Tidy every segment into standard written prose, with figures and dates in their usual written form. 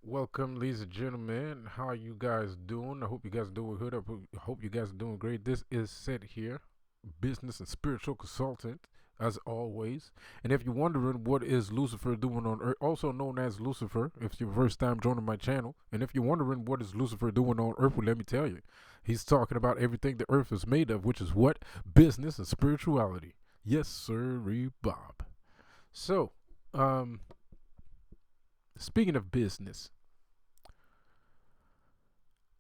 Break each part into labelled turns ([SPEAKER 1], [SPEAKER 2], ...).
[SPEAKER 1] Welcome, ladies and gentlemen. How are you guys doing? I hope you guys are doing good. I hope you guys are doing great. This is Sid here, business and spiritual consultant, as always. And if you're wondering what is Lucifer doing on Earth, also known as Lucifer, if it's your first time joining my channel, and if you're wondering what is Lucifer doing on Earth, well, let me tell you, he's talking about everything the Earth is made of, which is what business and spirituality. Yes, sir, Bob. So, um, speaking of business.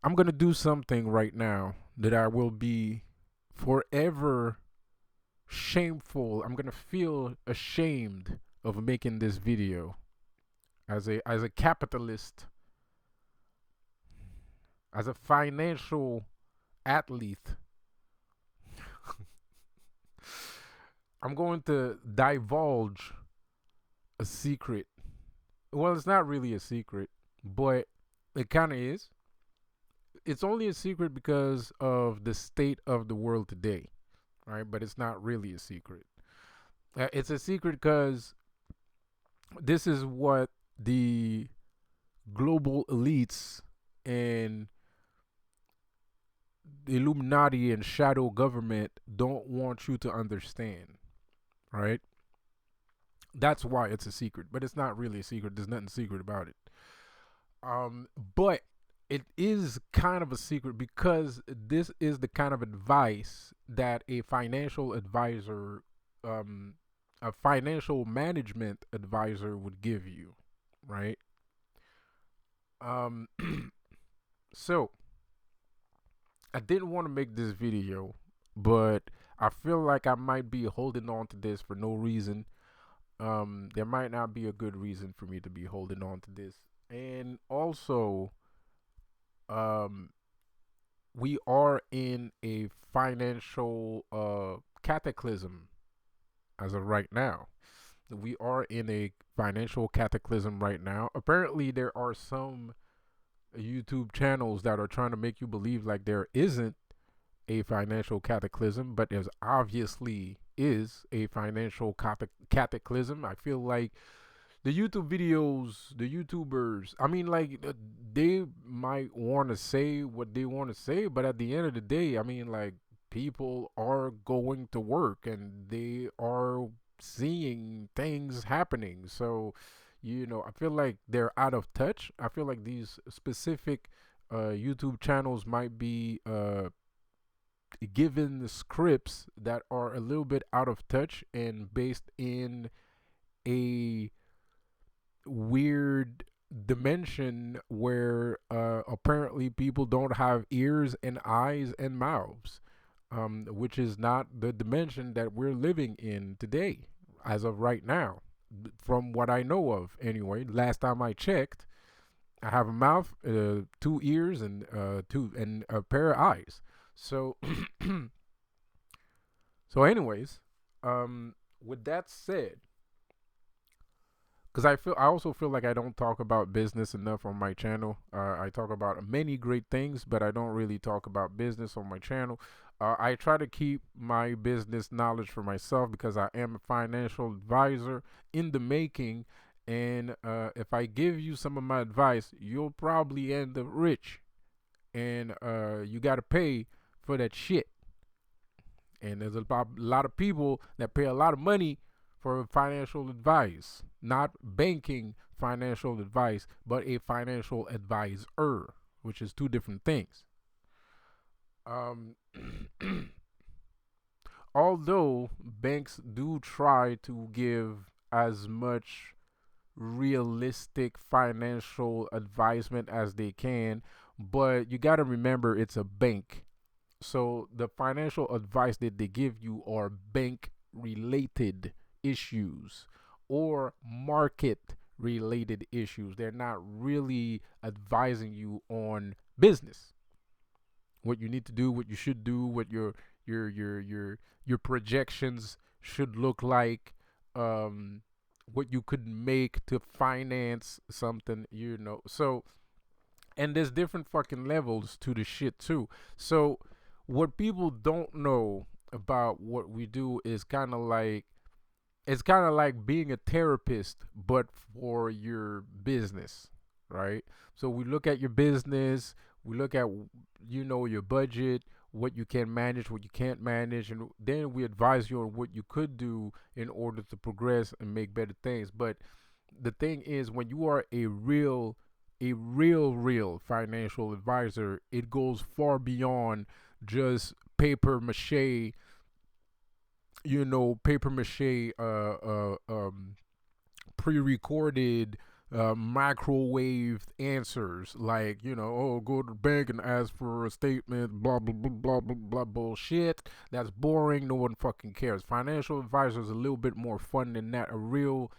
[SPEAKER 1] I'm going to do something right now that I will be forever shameful. I'm going to feel ashamed of making this video as a capitalist, as a financial athlete. I'm going to divulge a secret. Well, it's not really a secret, but it kind of is. It's only a secret because of the state of the world today, right? But it's not really a secret. It's a secret because this is what the global elites and the Illuminati and shadow government don't want you to understand, right? That's why it's a secret, but it's not really a secret. There's nothing secret about it. But it is kind of a secret because this is the kind of advice that um, a financial management advisor would give you, right? Um, so I didn't want to make this video, but I feel like I might be holding on to this for no reason. There might not be a good reason for me to be holding on to this, and also, um, we are in a financial cataclysm as of right now. We are in a financial cataclysm right now. Apparently, there are some YouTube channels that are trying to make you believe like there isn't a financial cataclysm, but there's obviously is a financial cataclysm. I feel like the YouTube videos, the YouTubers, I mean, like, they might want to say what they want to say, but at the end of the day, I mean, like, people are going to work and they are seeing things happening. So, I feel like they're out of touch. I feel like these specific YouTube channels might be given the scripts that are a little bit out of touch and based in a weird dimension where apparently people don't have ears and eyes and mouths, which is not the dimension that we're living in today, as of right now. From what I know of, anyway, last time I checked, I have a mouth, two ears, and a pair of eyes. So, anyways, with that said, because I also feel like I don't talk about business enough on my channel. I talk about many great things, but I don't really talk about business on my channel. I try to keep my business knowledge for myself because I am a financial advisor in the making. And if I give you some of my advice, you'll probably end up rich. And you got to pay for that shit. And there's a lot of people that pay a lot of money for financial advice, not banking financial advice, but a financial advisor, which is two different things. Um, Although banks do try to give as much realistic financial advisement as they can, but you got to remember it's a bank. So the financial advice that they give you are bank related issues or market related issues. They're not really advising you on business. What you need to do, what you should do, what your projections should look like, what you could make to finance something. So, and there's different fucking levels to the shit too. So what people don't know about what we do is kind of like being a therapist but for your business, right? So we look at your business, we look at your budget, what you can manage, what you can't manage, and then we advise you on what you could do in order to progress and make better things. But the thing is, when you are a real financial advisor, it goes far beyond just paper mache pre-recorded microwave answers, like, oh, go to the bank and ask for a statement, blah blah blah blah blah blah bullshit. That's boring. No one fucking cares. Financial advisors a little bit more fun than that. A real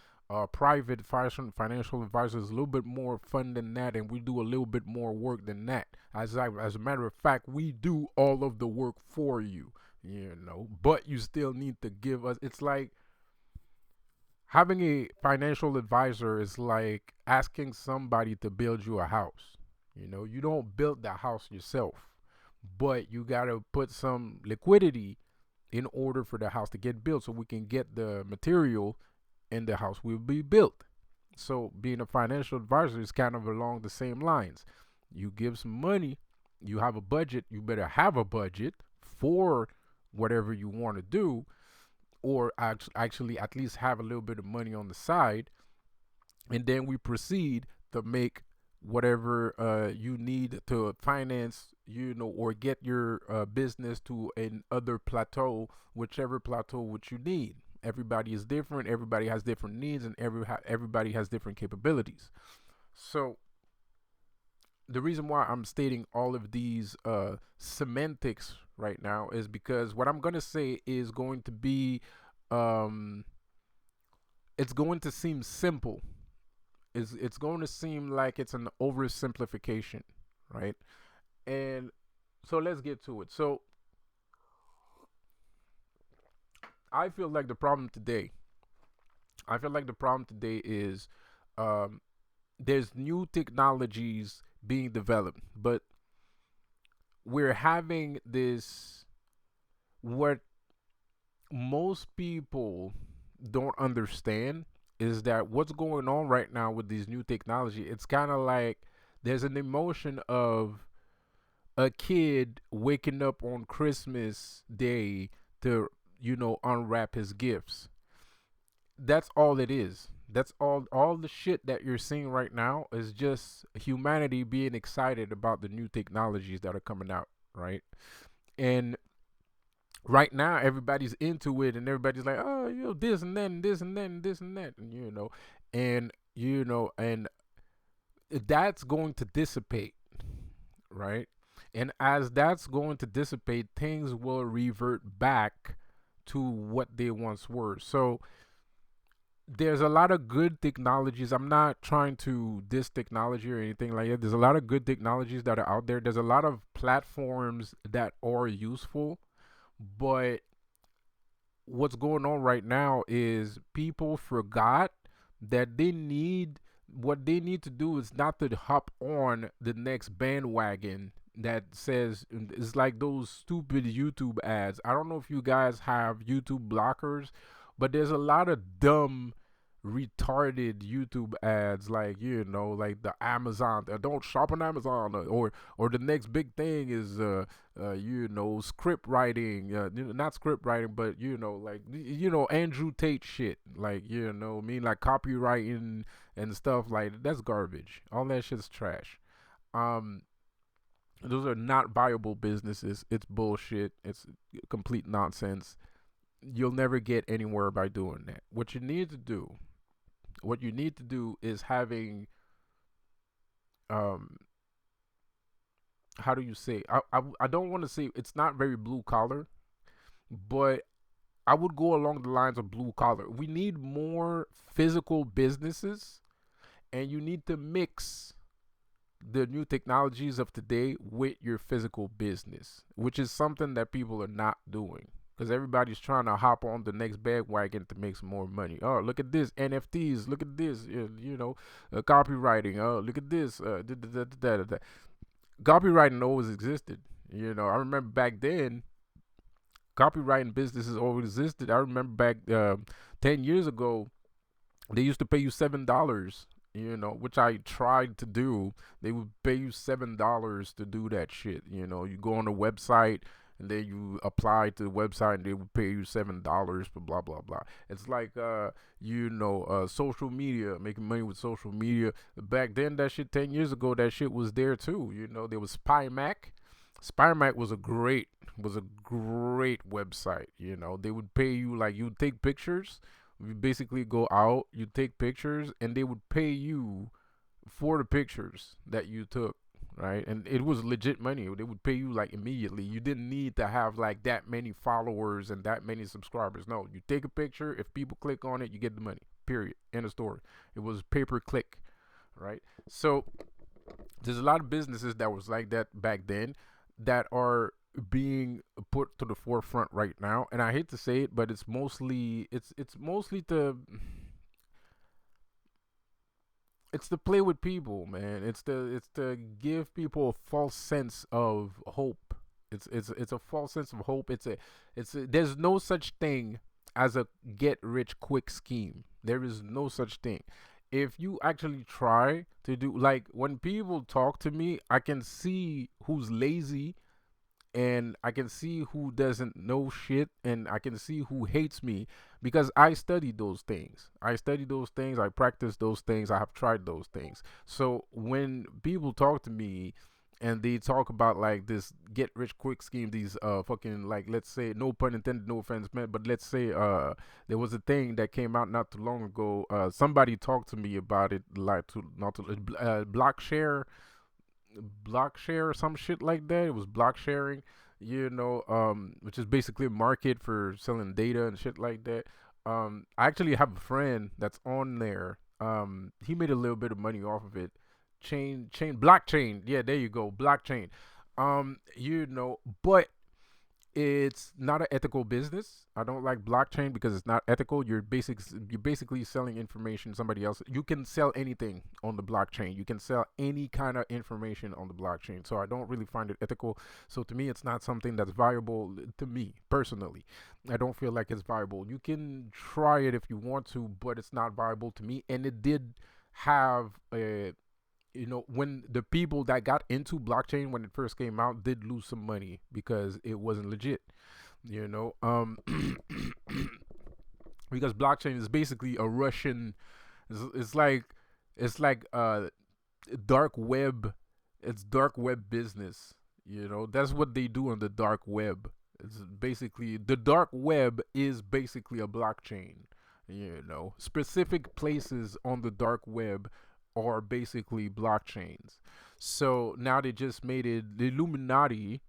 [SPEAKER 1] private financial advisor is a little bit more fun than that, and we do a little bit more work than that. As a matter of fact, we do all of the work for you, but you still need to give us. It's like having a financial advisor is like asking somebody to build you a house. You don't build the house yourself, but you got to put some liquidity in order for the house to get built so we can get the material and the house will be built. So being a financial advisor is kind of along the same lines. You give some money, you have a budget, you better have a budget for whatever you want to do, or actually at least have a little bit of money on the side, and then we proceed to make whatever you need to finance, or get your business to another plateau, whichever plateau which you need. Everybody is different. Everybody has different needs, and everybody has different capabilities. So the reason why I'm stating all of these semantics right now is because what I'm gonna say is going to be, um, it's going to seem simple. It's going to seem like it's an oversimplification, right? And so let's get to it. So I feel like the problem today, is, um, there's new technologies being developed, but we're having this, what most people don't understand is that what's going on right now with these new technology, it's kind of like there's an emotion of a kid waking up on Christmas Day to, unwrap his gifts. That's all it is. That's all the shit that you're seeing right now is just humanity being excited about the new technologies that are coming out, right? And right now everybody's into it, and everybody's like, oh, this and that and this and that and this and that, and and that's going to dissipate, right? And as that's going to dissipate, things will revert back to what they once were. So there's a lot of good technologies. I'm not trying to diss technology or anything like that. There's a lot of good technologies that are out there. There's a lot of platforms that are useful, but what's going on right now is people forgot that what they need to do is not to hop on the next bandwagon that says, it's like those stupid YouTube ads. I don't know if you guys have YouTube blockers, but there's a lot of dumb, retarded YouTube ads, like, like the Amazon, don't shop on Amazon, or the next big thing is script writing, not script writing, but like, Andrew Tate shit, like, like copywriting and stuff like that. That's garbage. All that shit's trash. um those are not viable businesses. It's bullshit. It's complete nonsense. You'll never get anywhere by doing that. What you need to do is having, um how do you say, I don't want to say it's not very blue collar, but I would go along the lines of blue collar. We need more physical businesses, and you need to mix the new technologies of today with your physical business, which is something that people are not doing, because everybody's trying to hop on the next bandwagon to make some more money. Oh, look at this NFTs. Look at this, copywriting. Oh, look at this. Copywriting always existed. I remember back then, copywriting businesses always existed. I remember back 10 years ago, they used to pay you $7 which I tried to do. They would pay you $7 to do that shit. You go on the website and then you apply to the website and they would pay you $7 for blah blah blah. It's like social media, making money with social media. Back then, that shit 10 years ago, that shit was there too. There was SpyMac. SpyMac was a great website. They would pay you, like, you would take pictures. You basically go out, you take pictures, and they would pay you for the pictures that you took, right? And it was legit money. They would pay you like immediately. You didn't need to have like that many followers and that many subscribers. No, you take a picture. If people click on it, you get the money. Period. End of story. It was pay per click, right? So there's a lot of businesses that was like that back then that are being put to the forefront right now. And I hate to say it, but it's mostly to play with people, man. It's to give people a false sense of hope. It's a false sense of hope. There's no such thing as a get rich quick scheme. There is no such thing. If you actually try to do, like, when people talk to me, I can see who's lazy, and I can see who doesn't know shit, and I can see who hates me, because I studied those things. I practiced those things. I have tried those things. So when people talk to me and they talk about like this get rich quick scheme, these fucking, like, let's say, no pun intended, no offense meant, but let's say there was a thing that came out not too long ago. Somebody talked to me about it, like, to not to block share or some shit like that. It was block sharing, which is basically a market for selling data and shit like that. I actually have a friend that's on there. He made a little bit of money off of it. Blockchain. Yeah, there you go, blockchain. But it's not an ethical business. I don't like blockchain because it's not ethical. You're basically selling information to somebody else. You can sell anything on the blockchain. You can sell any kind of information on the blockchain. So I don't really find it ethical. So to me, it's not something that's viable to me personally. I don't feel like it's viable. You can try it if you want to, but it's not viable to me. And it did have a when the people that got into blockchain when it first came out did lose some money because it wasn't legit, you know. Because blockchain is basically a Russian, it's like dark web, it's dark web business. That's what they do on the dark web. It's basically, the dark web is basically a blockchain. Specific places on the dark web are basically blockchains. So now they just made it, the Illuminati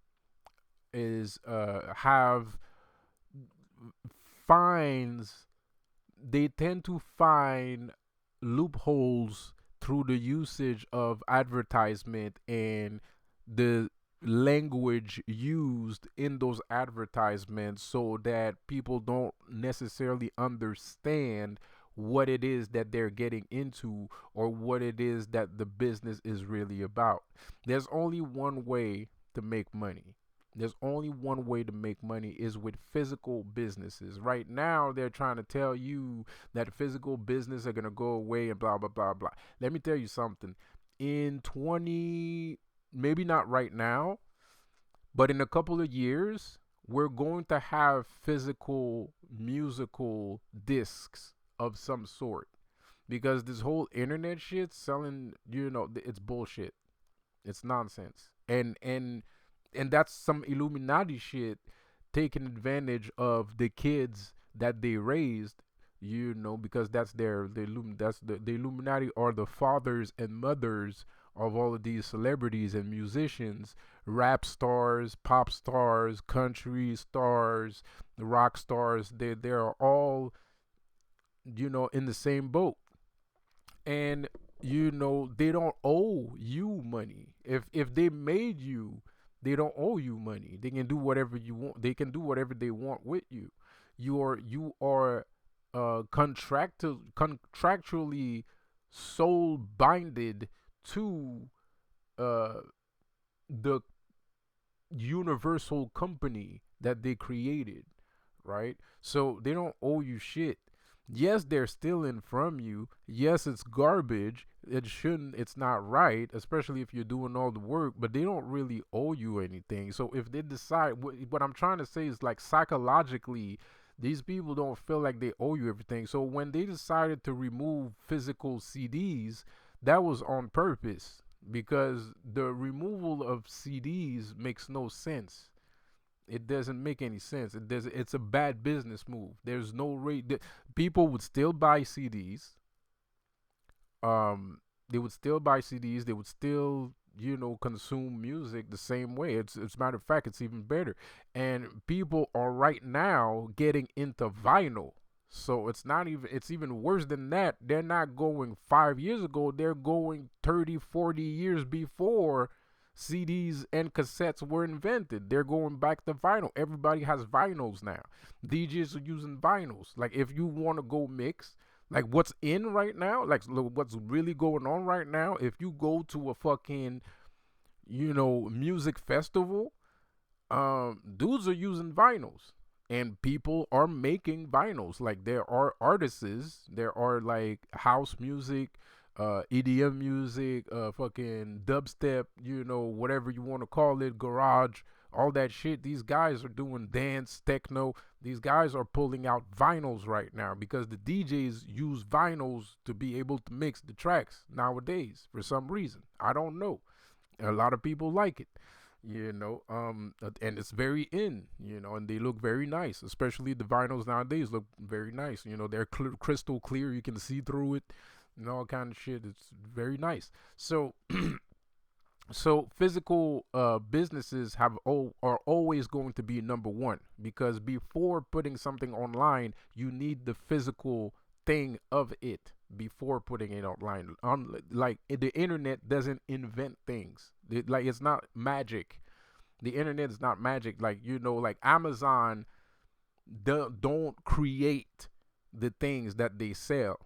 [SPEAKER 1] is have finds they tend to find loopholes through the usage of advertisement and the language used in those advertisements, so that people don't necessarily understand what it is that they're getting into, or what it is that the business is really about. There's only one way to make money. There's only one way to make money, is with physical businesses. Right now, they're trying to tell you that physical business are going to go away and blah, blah, blah, blah. Let me tell you something. In 20, maybe not right now, but in a couple of years, we're going to have physical musical discs of some sort, because this whole internet shit selling, it's bullshit. It's nonsense. And that's some Illuminati shit, taking advantage of the kids that they raised, because that's the Illuminati are the fathers and mothers of all of these celebrities and musicians, rap stars, pop stars, country stars, rock stars. They are all, in the same boat. And they don't owe you money. If they made you, they don't owe you money. They can do whatever you want. They can do whatever they want with you. You are contractually soul binded to uh the universal company that they created, right? So they don't owe you shit. Yes, they're stealing from you. Yes, it's garbage. It's not right, especially if you're doing all the work, but they don't really owe you anything. So if they decide, what I'm trying to say is like psychologically, these people don't feel like they owe you everything. So when they decided to remove physical CDs, that was on purpose because the removal of CDs makes no sense. It doesn't make any sense. It does. It's a bad business move. There's no rate. People would still buy CDs. They would still buy CDs. They would still, consume music the same way. It's matter of fact, it's even better. And people are right now getting into vinyl. So it's not even. It's even worse than that. They're not going 5 years ago. They're going 30, 40 years before CDs and cassettes were invented. They're going back to vinyl. Everybody has vinyls now. DJs are using vinyls. Like if you want to go mix, like what's in right now, like what's really going on right now, if you go to a fucking, music festival, dudes are using vinyls and people are making vinyls. Like there are artists, there are like house music, EDM music, fucking dubstep, whatever you want to call it, garage, all that shit. These guys are doing dance, techno. These guys are pulling out vinyls right now because the DJs use vinyls to be able to mix the tracks nowadays for some reason. I don't know. A lot of people like it, and it's very in, and they look very nice. Especially the vinyls nowadays look very nice. They're crystal clear. You can see through it, and all kind of shit. It's very nice. So, so physical businesses are always going to be number one because before putting something online, you need the physical thing of it before putting it online. Like the internet doesn't invent things. Like it's not magic. The internet is not magic. Like like Amazon don't create the things that they sell.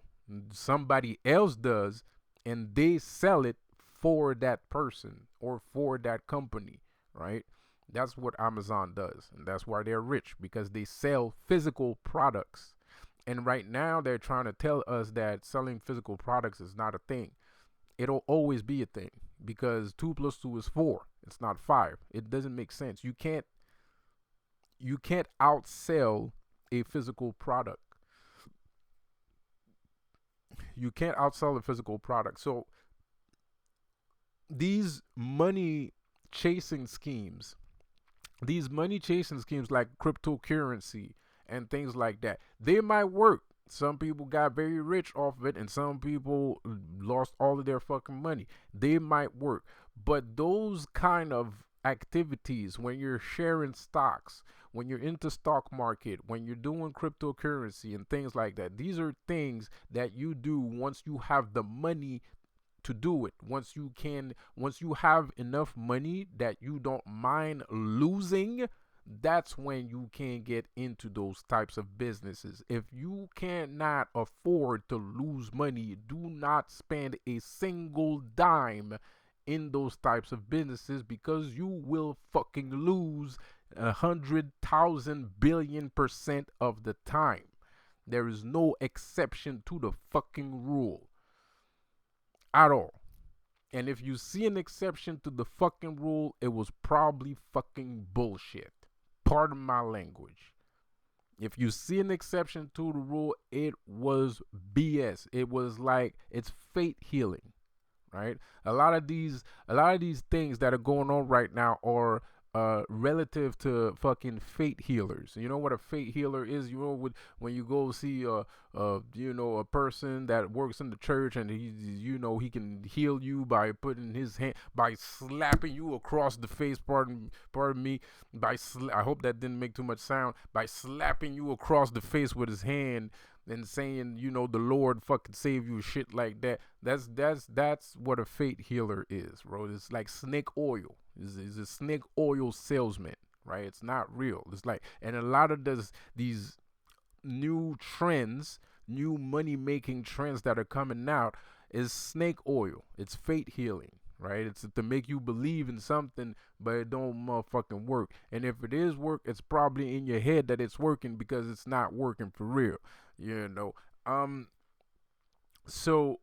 [SPEAKER 1] Somebody else does, and they sell it for that person or for that company, right? That's what Amazon does, and that's why they're rich because they sell physical products. And right now they're trying to tell us that selling physical products is not a thing. It'll always be a thing because 2 plus 2 is 4. It's not 5. It doesn't make sense. You can't outsell a physical product. You can't outsell a physical product. So these money chasing schemes, like cryptocurrency and things like that, they might work. Some people got very rich off of it, and some people lost all of their fucking money. They might work, but those kind of activities, when you're sharing stocks, when you're into stock market, when you're doing cryptocurrency and things like that, these are things that you do once you have the money to do it. Once you have enough money that you don't mind losing, that's when you can get into those types of businesses. If you cannot afford to lose money, do not spend a single dime in those types of businesses because you will fucking lose 100,000 billion% of the time. There is no exception to the fucking rule at all. And if you see an exception to the fucking rule, it was probably fucking bullshit. Pardon my language. If you see an exception to the rule, it was BS. It was like it's fate healing, right? A lot of these things that are going on right now are relative to fucking fate healers. You know what a fate healer is? When you go see a person that works in the church and he can heal you by putting his hand, by slapping you across the face. Pardon me. I hope that didn't make too much sound. By slapping you across the face with his hand and saying, the Lord fucking save you, shit like that. That's what a fate healer is, bro. It's like snake oil. Is a snake oil salesman, right? It's not real. It's like, and a lot of these new trends, new money making trends that are coming out is snake oil. It's fate healing, right? It's to make you believe in something, but it don't motherfucking work. And if it is work, it's probably in your head that it's working because it's not working for real. Um, so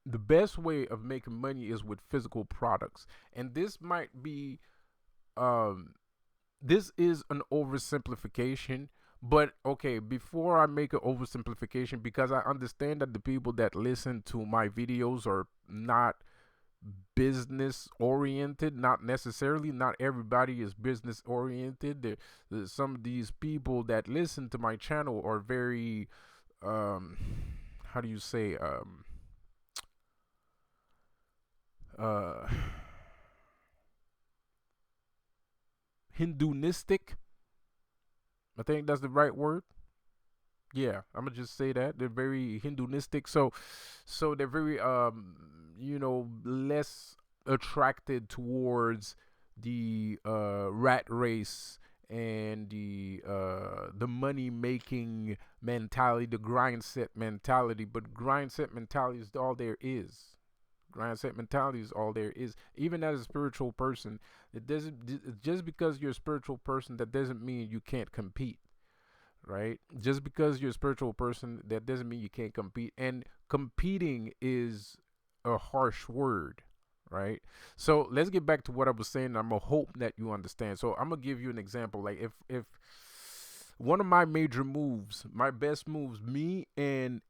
[SPEAKER 1] the best way of making money is with physical products, and this might be um this is an oversimplification, but okay, before I make an oversimplification, because I understand that the people that listen to my videos are not business oriented, not necessarily, not everybody is business oriented. Some of these people that listen to my channel are very um how do you say uh Hinduistic. I think that's the right word. Yeah, I'm gonna just say that they're very Hinduistic. So they're very less attracted towards the rat race and the money making mentality, the grind set mentality. But grind set mentality is all there is. Grind set mentality is all there is. Even as a spiritual person, it doesn't just because you're a spiritual person, that doesn't mean you can't compete, right? Just because you're a spiritual person, that doesn't mean you can't compete. And competing is a harsh word, right? So let's get back to what I was saying. I'm gonna hope that you understand. So I'm gonna give you an example. Like if one of my major moves, my best moves, me and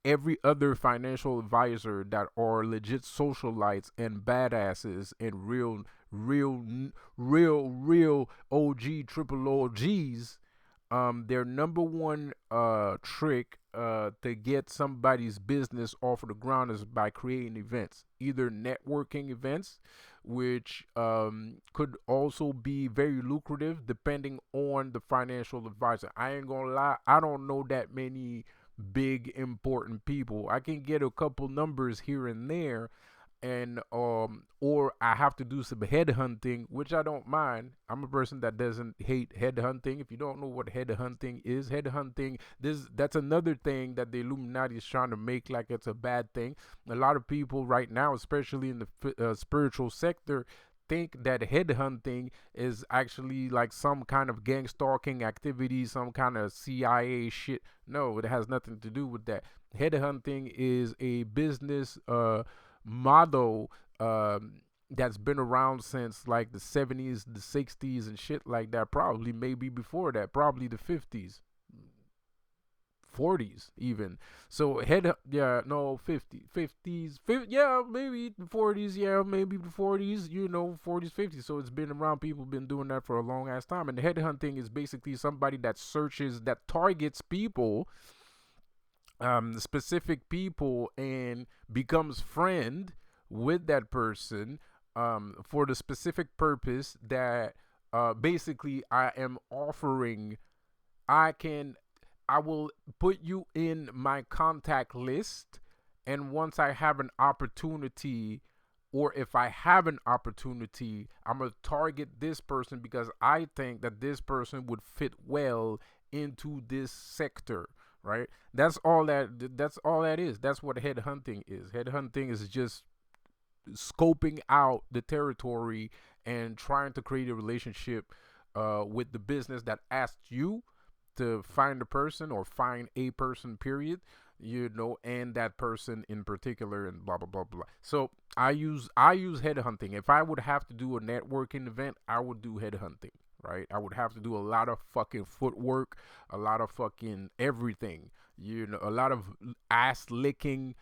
[SPEAKER 1] every other financial advisor that are legit socialites and badasses and real, real OG triple OGs, their number one trick to get somebody's business off of the ground is by creating events, either networking events, which could also be very lucrative depending on the financial advisor. I ain't gonna lie, I don't know that many big important people. I can get a couple numbers here and there, and or I have to do some head hunting, which I don't mind. I'm a person that doesn't hate head hunting. If you don't know what head hunting is, head hunting, that's another thing that the Illuminati is trying to make like it's a bad thing. A lot of people right now, especially in the spiritual sector, think that head hunting is actually like some kind of gang stalking activity, some kind of CIA shit. No, it has nothing to do with that. Head hunting is a business model that's been around since like the 70s, the 60s, and shit like that. Probably maybe before that, probably the 50s, 40s even. So yeah, no, 50s, yeah, maybe the 40s, yeah, maybe the 40s, 40s, 50s. So it's been around. People been doing that for a long ass time. And headhunting is basically somebody that searches, that targets people, specific people, and becomes friend with that person for the specific purpose that basically I am offering. I can I will put you in my contact list, and once I have an opportunity, or if I have an opportunity, I'm going to target this person because I think that this person would fit well into this sector, right? That's all that is. That's what head hunting is. Head hunting is just scoping out the territory and trying to create a relationship with the business that asked you to find a person, or find a person, period, and that person in particular, and blah blah blah blah. So I use headhunting. If I would have to do a networking event, I would do headhunting, right? I would have to do a lot of fucking footwork, a lot of fucking everything, a lot of ass licking,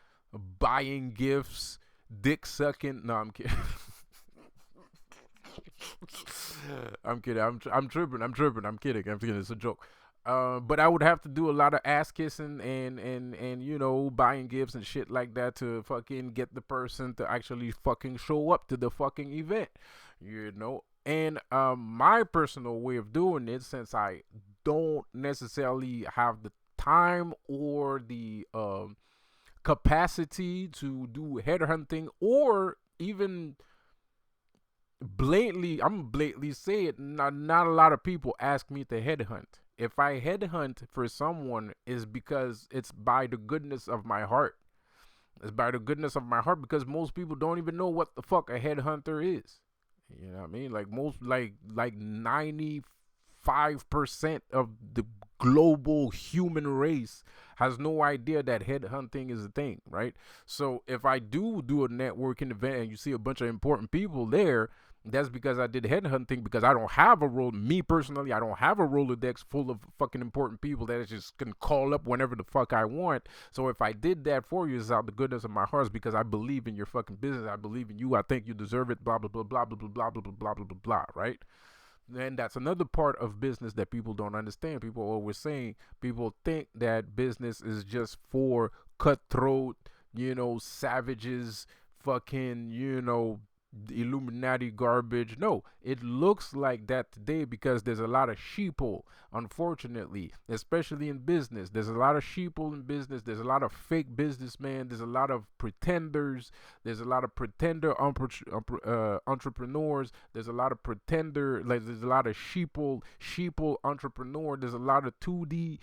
[SPEAKER 1] buying gifts, dick sucking. No, I'm kidding. I'm kidding. I'm tripping. I'm tripping. I'm kidding. I'm kidding. It's a joke. But I would have to do a lot of ass kissing and buying gifts and shit like that to fucking get the person to actually fucking show up to the fucking event, And my personal way of doing it, since I don't necessarily have the time or the capacity to do headhunting, or even I'm blatantly say it, not a lot of people ask me to headhunt. If I headhunt for someone, is because it's by the goodness of my heart. It's by the goodness of my heart, because most people don't even know what the fuck a headhunter is. You know what I mean? Like most, like 95% of the global human race has no idea that headhunting is a thing, right? So if I do a networking event and you see a bunch of important people there, that's because I did headhunting, because I don't have a role. Me personally, I don't have a Rolodex full of fucking important people that I just can call up whenever the fuck I want. So if I did that for you, it's out the goodness of my heart, because I believe in your fucking business. I believe in you. I think you deserve it. Blah blah blah blah blah blah blah blah blah blah blah blah. Right? And that's another part of business that people don't understand. People are always saying, people think that business is just for cutthroat, savages, fucking, Illuminati garbage. No, it looks like that today because there's a lot of sheeple, unfortunately, especially in business. There's a lot of sheeple in business. There's a lot of fake businessmen. There's a lot of pretenders. There's a lot of entrepreneurs. There's a lot of pretender, like there's a lot of sheeple entrepreneur. There's a lot of 2D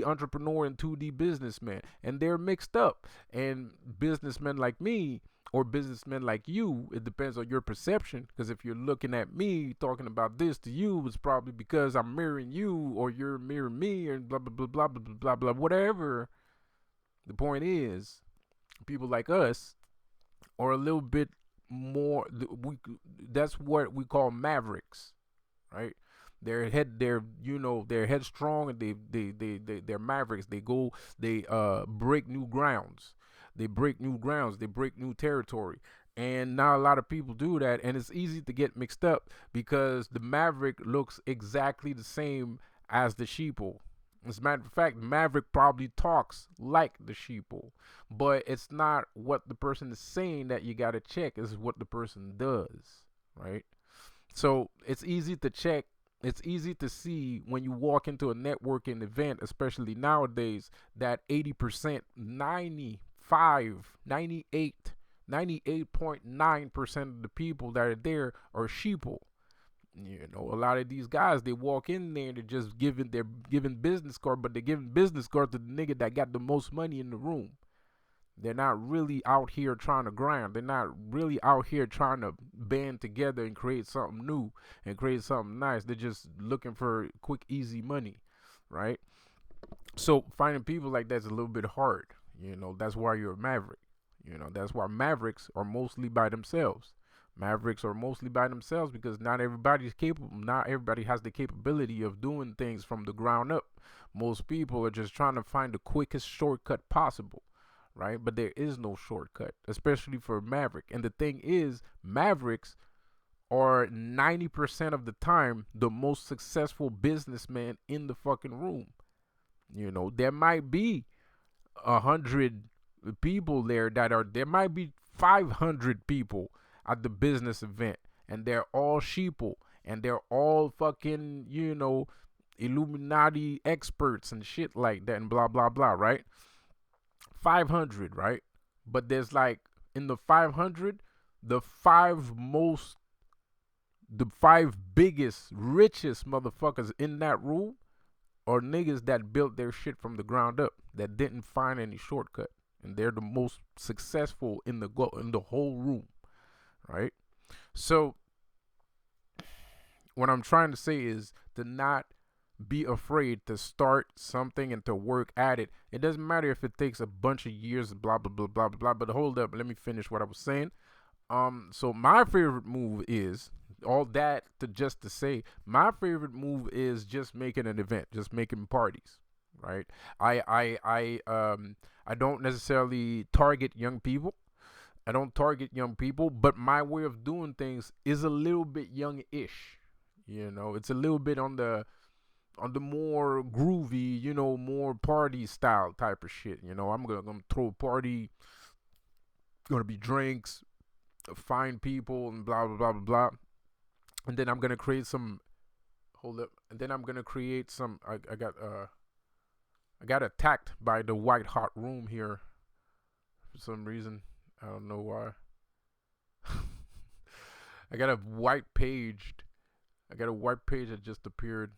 [SPEAKER 1] entrepreneur and 2D businessman, and they're mixed up. And businessmen like me or businessmen like you, it depends on your perception. Because if you're looking at me talking about this to you, it's probably because I'm mirroring you or you're mirroring me, and blah blah blah blah blah blah blah, whatever. The point is, people like us are a little bit more. That's what we call mavericks, right? They're headstrong, and they're mavericks. They break new grounds. They break new territory. And not a lot of people do that, and it's easy to get mixed up because the maverick looks exactly the same as the sheeple. As a matter of fact, Maverick probably talks like the sheeple, but it's not what the person is saying that you gotta check. It's what the person does, right? So it's easy to check. It's easy to see when you walk into a networking event, especially nowadays, that 80%, 95, 98.9% of the people that are there are sheeple. A lot of these guys, they walk in there and they're giving business card, but they're giving business card to the nigga that got the most money in the room. They're not really out here trying to grind. They're not really out here trying to band together and create something new and create something nice. They're just looking for quick, easy money, right? So finding people like that's a little bit hard. That's why you're a maverick. That's why mavericks are mostly by themselves. Mavericks are mostly by themselves because not everybody's capable. Not everybody has the capability of doing things from the ground up. Most people are just trying to find the quickest shortcut possible, right? But there is no shortcut, especially for Maverick. And the thing is, Mavericks are 90% of the time the most successful businessman in the fucking room. There might be 100 people there might be 500 people at the business event, and they're all sheeple, and they're all fucking, Illuminati experts and shit like that, and blah blah blah, right? 500, right? But there's like, in the 500, the the five biggest, richest motherfuckers in that room are niggas that built their shit from the ground up, that didn't find any shortcut, and they're the most successful in the whole room, right? So what I'm trying to say is to not be afraid to start something and to work at it. It doesn't matter if it takes a bunch of years, blah blah blah blah blah. But hold up, let me finish what I was saying. So my favorite move is all that to say. My favorite move is just making an event, just making parties, right? I don't necessarily target young people. I don't target young people, but my way of doing things is a little bit young-ish. It's a little bit on the more groovy, more party style type of shit. I'm gonna throw a party, gonna be drinks, find people, and blah blah blah blah blah. And then I'm gonna create some. Hold up. And then I'm gonna create some. I got attacked by the white hot room here for some reason. I don't know why. I got a white page. I got a white page that just appeared.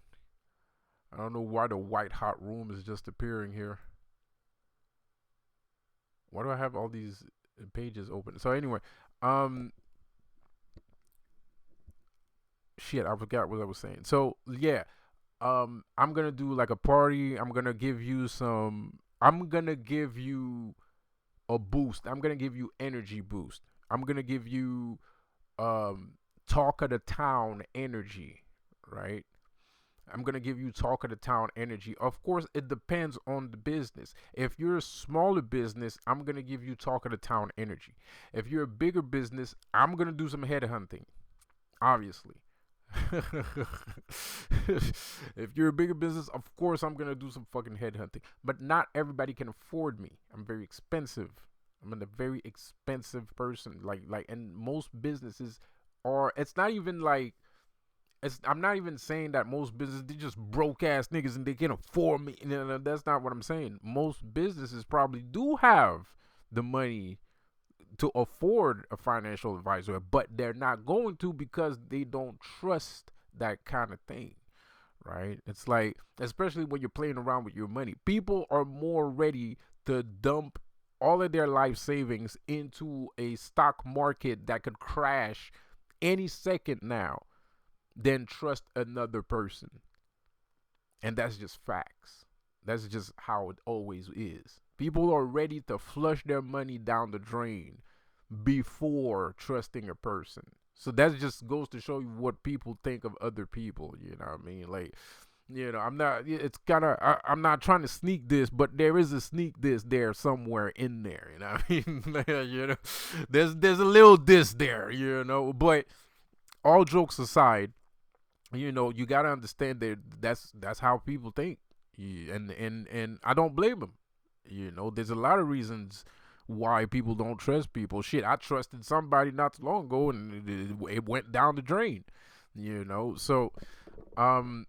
[SPEAKER 1] I don't know why the white hot room is just appearing here. Why do I have all these pages open? So anyway, shit, I forgot what I was saying. So yeah, I'm gonna do like a party. I'm gonna give you some. I'm gonna give you a boost. I'm gonna give you energy boost. I'm gonna give you um talk of the town energy, right? I'm gonna give you talk of the town energy. Of course, it depends on the business. If you're a smaller business, I'm gonna give you talk of the town energy. If you're a bigger business, I'm gonna do some headhunting, obviously. If you're a bigger business, of course I'm gonna do some fucking headhunting. But not everybody can afford me. I'm very expensive. I'm a very expensive person. And most businesses are. It's not even like I'm not even saying that most businesses they just broke ass niggas and they can afford me. No, that's not what I'm saying. Most businesses probably do have the money to afford a financial advisor, but they're not going to because they don't trust that kind of thing, right? It's like, especially when you're playing around with your money, people are more ready to dump all of their life savings into a stock market that could crash any second now than trust another person. And that's just facts. That's just how it always is. People are ready to flush their money down the drain before trusting a person. So that just goes to show you what people think of other people. You know what I mean? Like, I'm not. It's kind of. I'm not trying to sneak this, but there is a sneak this there somewhere in there. You know what I mean? There's a little this there. But all jokes aside, you gotta understand that that's how people think. And I don't blame them. There's a lot of reasons why people don't trust people. Shit, I trusted somebody not too long ago, and it went down the drain. So um,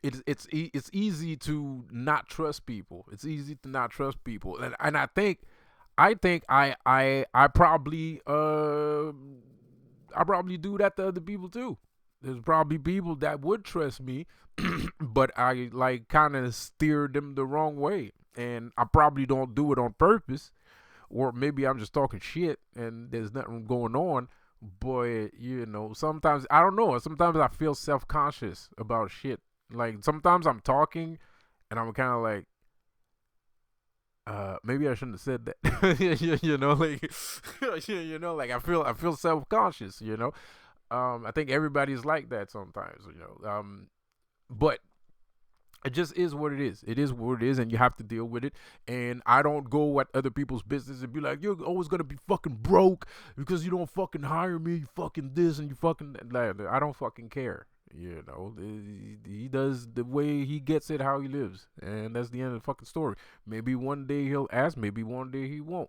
[SPEAKER 1] it's easy to not trust people. It's easy to not trust people, and I think I probably I probably do that to other people too. There's probably people that would trust me, but I like kind of steered them the wrong way. And I probably don't do it on purpose, or maybe I'm just talking shit and there's nothing going on. But sometimes I don't know. Sometimes I feel self conscious about shit. Like sometimes I'm talking and I'm kind of like, maybe I shouldn't have said that. Like I feel self conscious. I think everybody's like that sometimes. But it just is what it is. It is what it is, and you have to deal with it. And I don't go at other people's business and be like, "You're always gonna be fucking broke because you don't fucking hire me. You fucking this and you fucking." Like, I don't fucking care. He does the way he gets it, how he lives, and that's the end of the fucking story. Maybe one day he'll ask. Maybe one day he won't.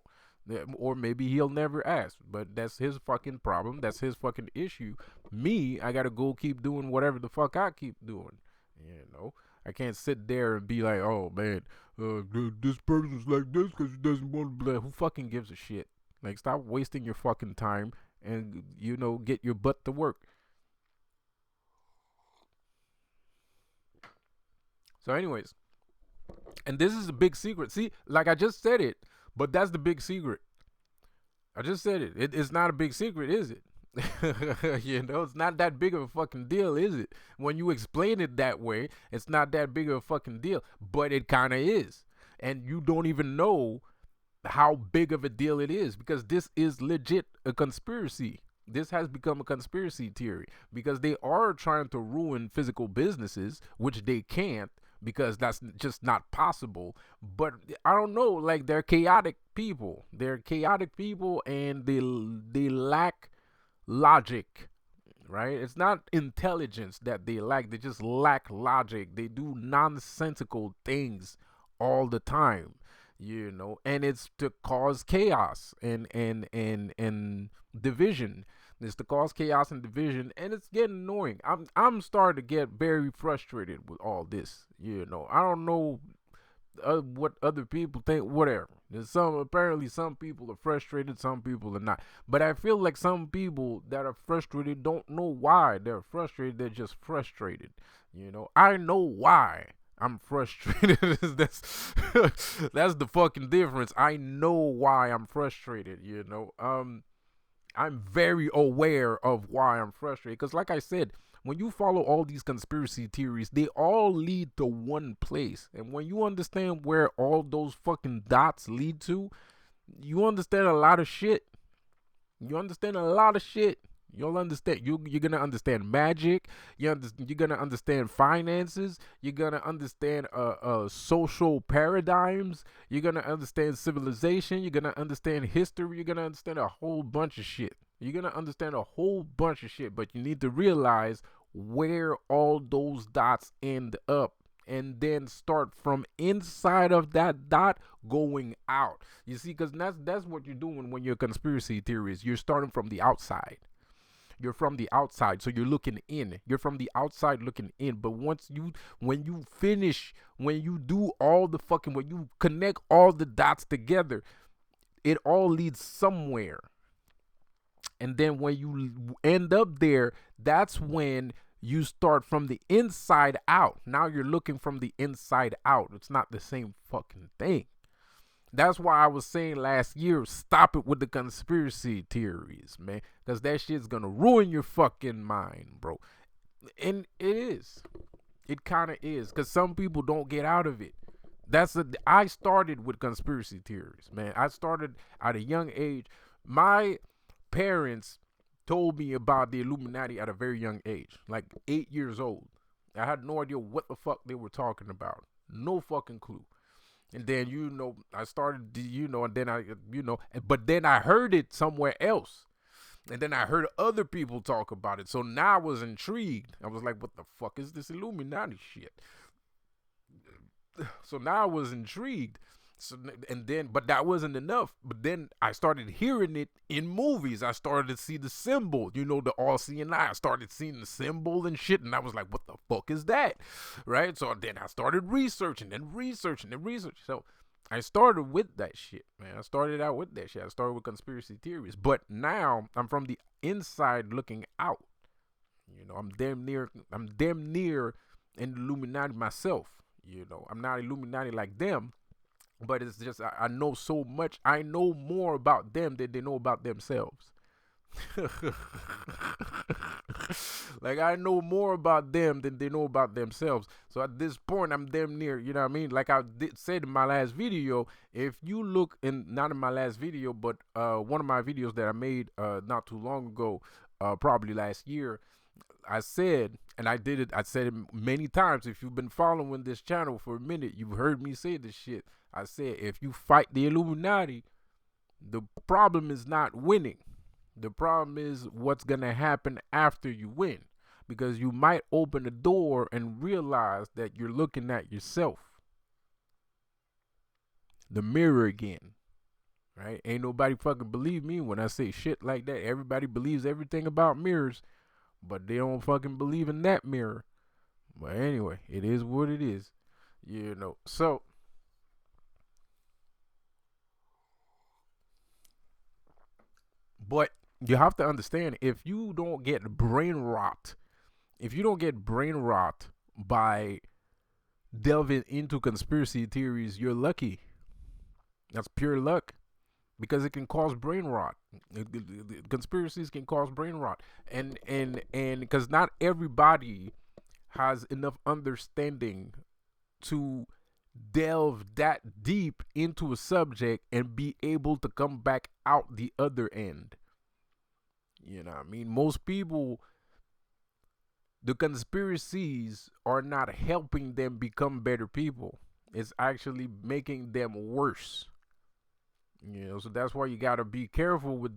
[SPEAKER 1] Or maybe he'll never ask, but that's his fucking problem. That's his fucking issue. Me, I gotta go keep doing whatever the fuck I keep doing. I can't sit there and be like, oh man, this person's like this because he doesn't want to. Who fucking gives a shit? Like, stop wasting your fucking time and get your butt to work. So, anyways, and this is a big secret. See, like I just said it, but that's the big secret. I just said it. It's not a big secret, is it? It's not that big of a fucking deal, is it? When you explain it that way, it's not that big of a fucking deal, but it kind of is. And you don't even know how big of a deal it is because this is legit a conspiracy. This has become a conspiracy theory because they are trying to ruin physical businesses, which they can't because that's just not possible. But I don't know, like they're chaotic people. They're chaotic people and they lack logic, right? It's not intelligence that they lack. They just lack logic. They do nonsensical things all the time, and it's to cause chaos and division. It's to cause chaos and division, and it's getting annoying. I'm starting to get very frustrated with all this. I don't know what other people think, whatever. There's apparently some people are frustrated, some people are not. But I feel like some people that are frustrated don't know why they're frustrated. They're just frustrated. I know why I'm frustrated. That's the fucking difference. I know why I'm frustrated. I'm very aware of why I'm frustrated because, like I said, when you follow all these conspiracy theories, they all lead to one place. And when you understand where all those fucking dots lead to, you understand a lot of shit. You understand a lot of shit. You'll understand. You're gonna understand magic. You're gonna understand finances. You're gonna understand social paradigms. You're gonna understand civilization. You're gonna understand history. You're gonna understand a whole bunch of shit. You're gonna understand a whole bunch of shit. But you need to realize where all those dots end up, and then start from inside of that dot going out. You see, because that's what you're doing when you're a conspiracy theorist. You're starting from the outside. You're from the outside, so you're looking in. You're from the outside looking in. But when you finish, when you do all the fucking, when you connect all the dots together, it all leads somewhere. And then when you end up there, that's when you start from the inside out. Now you're looking from the inside out. It's not the same fucking thing. That's why I was saying last year, stop it with the conspiracy theories, man. Because that shit's going to ruin your fucking mind, bro. And it is. It kind of is. Because some people don't get out of it. I started with conspiracy theories, man. I started at a young age. My parents told me about the Illuminati at a very young age. Like 8 years old. I had no idea what the fuck they were talking about. No fucking clue. And then, I started, and then but then I heard it somewhere else. And then I heard other people talk about it. So now I was intrigued. I was like, what the fuck is this Illuminati shit? So now I was intrigued. So, and then, but that wasn't enough. But then I started hearing it in movies. I started to see the symbol, the all-seeing eye. I started seeing the symbol and shit. And I was like, what the fuck is that? Right? So then I started researching and researching and researching. So I started with that shit, man. I started out with that shit. I started with conspiracy theories. But now I'm from the inside looking out. I'm damn near in the Illuminati myself. I'm not Illuminati like them. But it's just, I know so much. I know more about them than they know about themselves. Like, I know more about them than they know about themselves. So at this point, I'm damn near, you know what I mean? Like I said in my last video, if you look not in my last video, but one of my videos that I made not too long ago, probably last year, I said, and I said it many times. If you've been following this channel for a minute, you've heard me say this shit. I said, if you fight the Illuminati, the problem is not winning. The problem is what's going to happen after you win. Because you might open the door and realize that you're looking at yourself. The mirror again. Right? Ain't nobody fucking believe me when I say shit like that. Everybody believes everything about mirrors, but they don't fucking believe in that mirror. But anyway, it is what it is. So but you have to understand, if you don't get brain rot by delving into conspiracy theories, you're lucky. That's pure luck, because it can cause brain rot. Conspiracies can cause brain rot, and because not everybody has enough understanding to delve that deep into a subject and be able to come back out the other end. You know what I mean? Most people, the conspiracies are not helping them become better people. It's actually making them worse. So that's why you got to be careful with,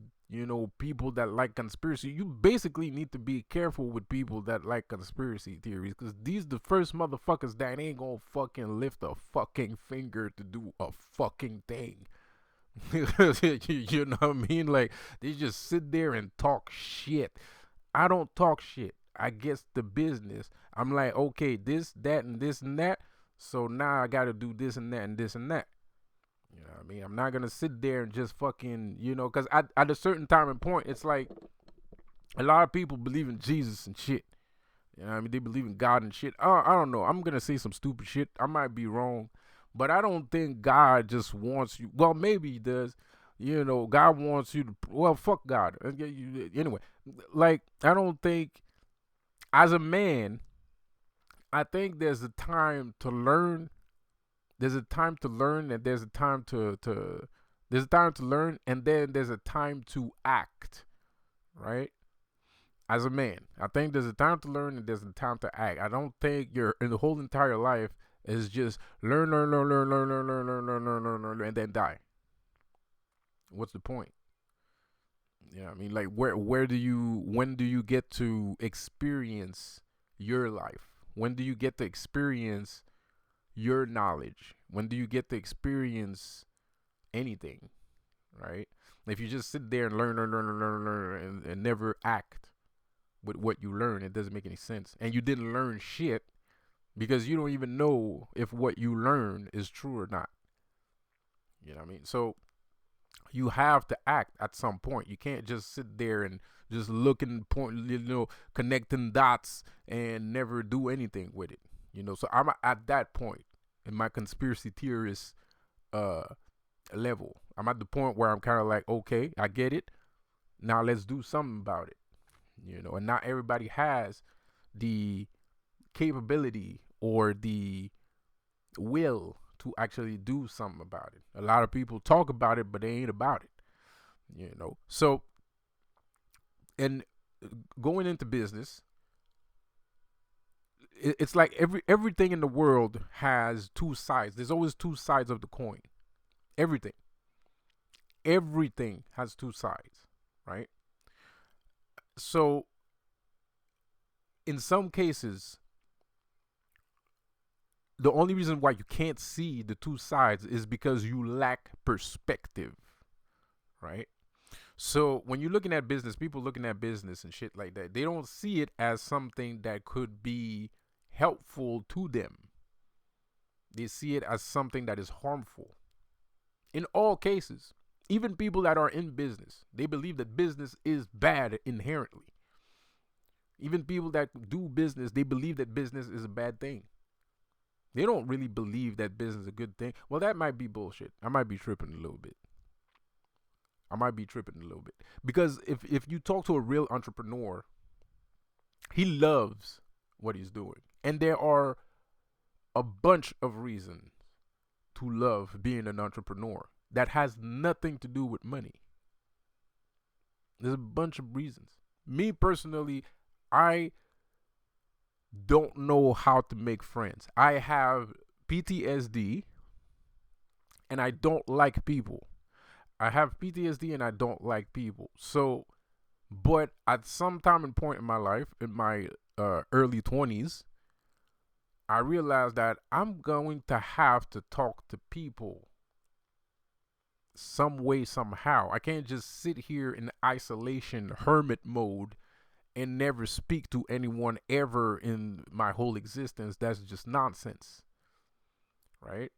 [SPEAKER 1] people that like conspiracy. You basically need to be careful with people that like conspiracy theories, because these the first motherfuckers that ain't gonna fucking lift a fucking finger to do a fucking thing. You know what I mean? Like, they just sit there and talk shit. I don't talk shit. I guess the business. I'm like, okay, this, that, and this and that. So now I got to do this and that and this and that. You know what I mean? I'm not going to sit there and just fucking, because at a certain time and point, it's like a lot of people believe in Jesus and shit. You know what I mean? They believe in God and shit. I don't know. I'm going to say some stupid shit. I might be wrong. But I don't think God just wants you. Well, maybe he does. God wants you to. Well, fuck God. Anyway, like, I don't think as a man, I think there's a time to learn. There's a time to learn, and there's a time to there's a time to learn, and then there's a time to act. Right? As a man, I think there's a time to learn and there's a time to act. I don't think your in the whole entire life is just learn, learn, learn, learn, learn, learn, learn, learn, learn, learn, learn, learn, and then die. What's the point? Yeah, I mean, like, where do you when do you get to experience your life? When do you get to experience your knowledge? When do you get to experience anything? Right? If you just sit there and learn, learn, learn, learn, learn, learn, and never act with what you learn, it doesn't make any sense. And you didn't learn shit because you don't even know if what you learn is true or not. You know what I mean? So you have to act at some point. You can't just sit there and just looking point, connecting dots and never do anything with it. So I'm at that point in my conspiracy theorist uh level. I'm at the point where I'm kind of like, okay, I get it. Now let's do something about it. And not everybody has the capability or the will to actually do something about it. A lot of people talk about it, but they ain't about it. So, and going into business, it's like everything in the world has two sides. There's always two sides of the coin. Everything has two sides, right? So in some cases, the only reason why you can't see the two sides is because you lack perspective, right? So when you're looking at business, people looking at business and shit like that, they don't see it as something that could be helpful to them. They see it as something that is harmful. In all cases, even people that are in business, they believe that business is bad inherently. Even people that do business, they believe that business is a bad thing. They don't really believe that business is a good thing. Well, that might be bullshit. I might be tripping a little bit. Because if you talk to a real entrepreneur, he loves what he's doing. And there are a bunch of reasons to love being an entrepreneur that has nothing to do with money. There's a bunch of reasons. Me personally, I don't know how to make friends. I have PTSD and I don't like people. I have PTSD and I don't like people. So, but at some time and point in my life, in my early 20s, I realized that I'm going to have to talk to people some way, somehow. I can't just sit here in isolation, hermit mode, and never speak to anyone ever in my whole existence. That's just nonsense, right?